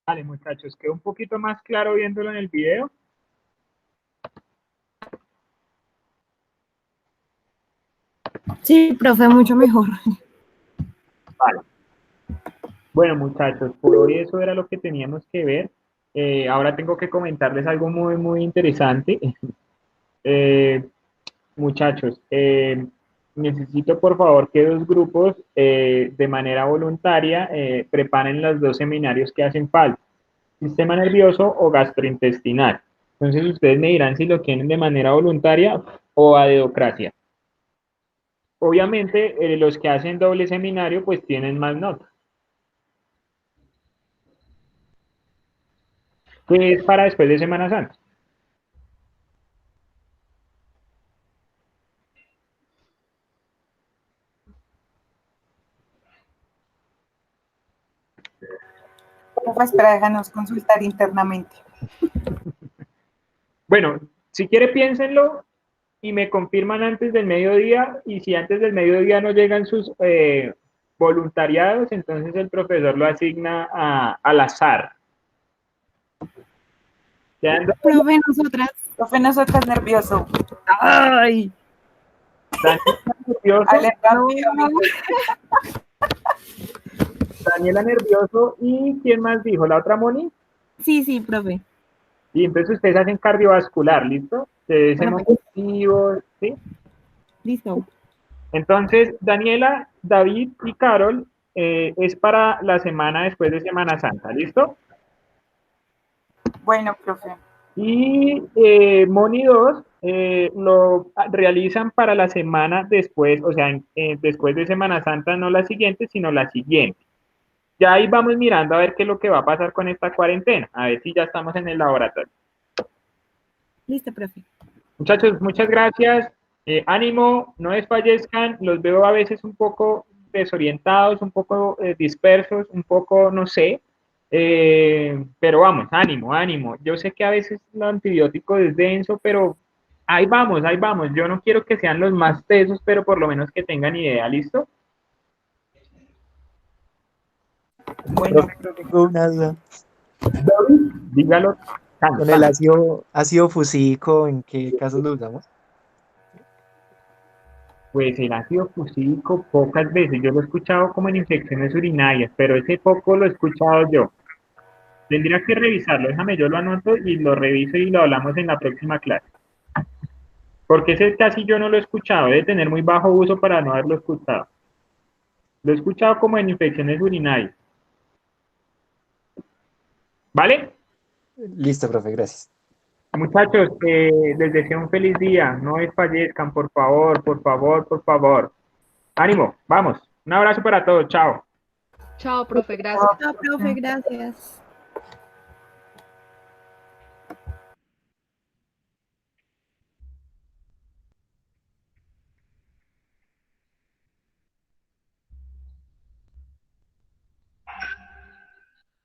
Vale, muchachos, quedó un poquito más claro viéndolo en el video. Sí, profe, mucho mejor. Vale. Bueno, muchachos, por hoy eso era lo que teníamos que ver. Ahora tengo que comentarles algo muy, muy interesante. Muchachos, necesito por favor que 2 grupos de manera voluntaria preparen los 2 seminarios que hacen falta, sistema nervioso o gastrointestinal. Entonces ustedes me dirán si lo quieren de manera voluntaria o a dedocracia. Obviamente los que hacen doble seminario pues tienen más notas. Que es para después de Semana Santa. Profe, espera, déjanos consultar internamente. Bueno, si quiere piénsenlo y me confirman antes del mediodía, y si antes del mediodía no llegan sus voluntariados, entonces el profesor lo asigna al azar. Profe, nosotras. Profe, nosotras nervioso. Ay. Nervioso, Ale, rápido, Daniela nervioso, y ¿quién más dijo? ¿La otra Moni? Sí, sí, profe. Y entonces ustedes hacen cardiovascular, ¿listo? Ustedes hacen motivos, ¿sí? Listo. Entonces, Daniela, David y Carol es para la semana después de Semana Santa, ¿listo? Bueno, profe. Y Moni 2 lo realizan para la semana después, o sea, después de Semana Santa, no la siguiente, sino la siguiente. ya ahí vamos mirando a ver qué es lo que va a pasar con esta cuarentena, a ver si ya estamos en el laboratorio. Listo, profe. Muchachos, muchas gracias. Ánimo, no desfallezcan. Los veo a veces un poco desorientados, un poco dispersos, un poco, no sé. Pero vamos, ánimo, ánimo. Yo sé que a veces lo antibiótico es denso, pero ahí vamos, ahí vamos. Yo no quiero que sean los más tesos, pero por lo menos que tengan idea, ¿listo? Bueno, profe. Tengo una duda. Dígalo. Con el ácido fusílico, ¿en qué casos lo usamos? Pues el ácido fusílico pocas veces. Yo lo he escuchado como en infecciones urinarias, pero ese poco lo he escuchado yo. Tendría que revisarlo. Déjame, yo lo anoto y lo reviso y lo hablamos en la próxima clase. Porque ese casi yo no lo he escuchado. Debe tener muy bajo uso para no haberlo escuchado. Lo he escuchado como en infecciones urinarias. ¿Vale? Listo, profe, gracias. Muchachos, les deseo un feliz día. No desfallezcan, por favor, por favor, por favor. Ánimo, vamos. Un abrazo para todos. Chao. Chao, profe, gracias. Chao, profe, gracias.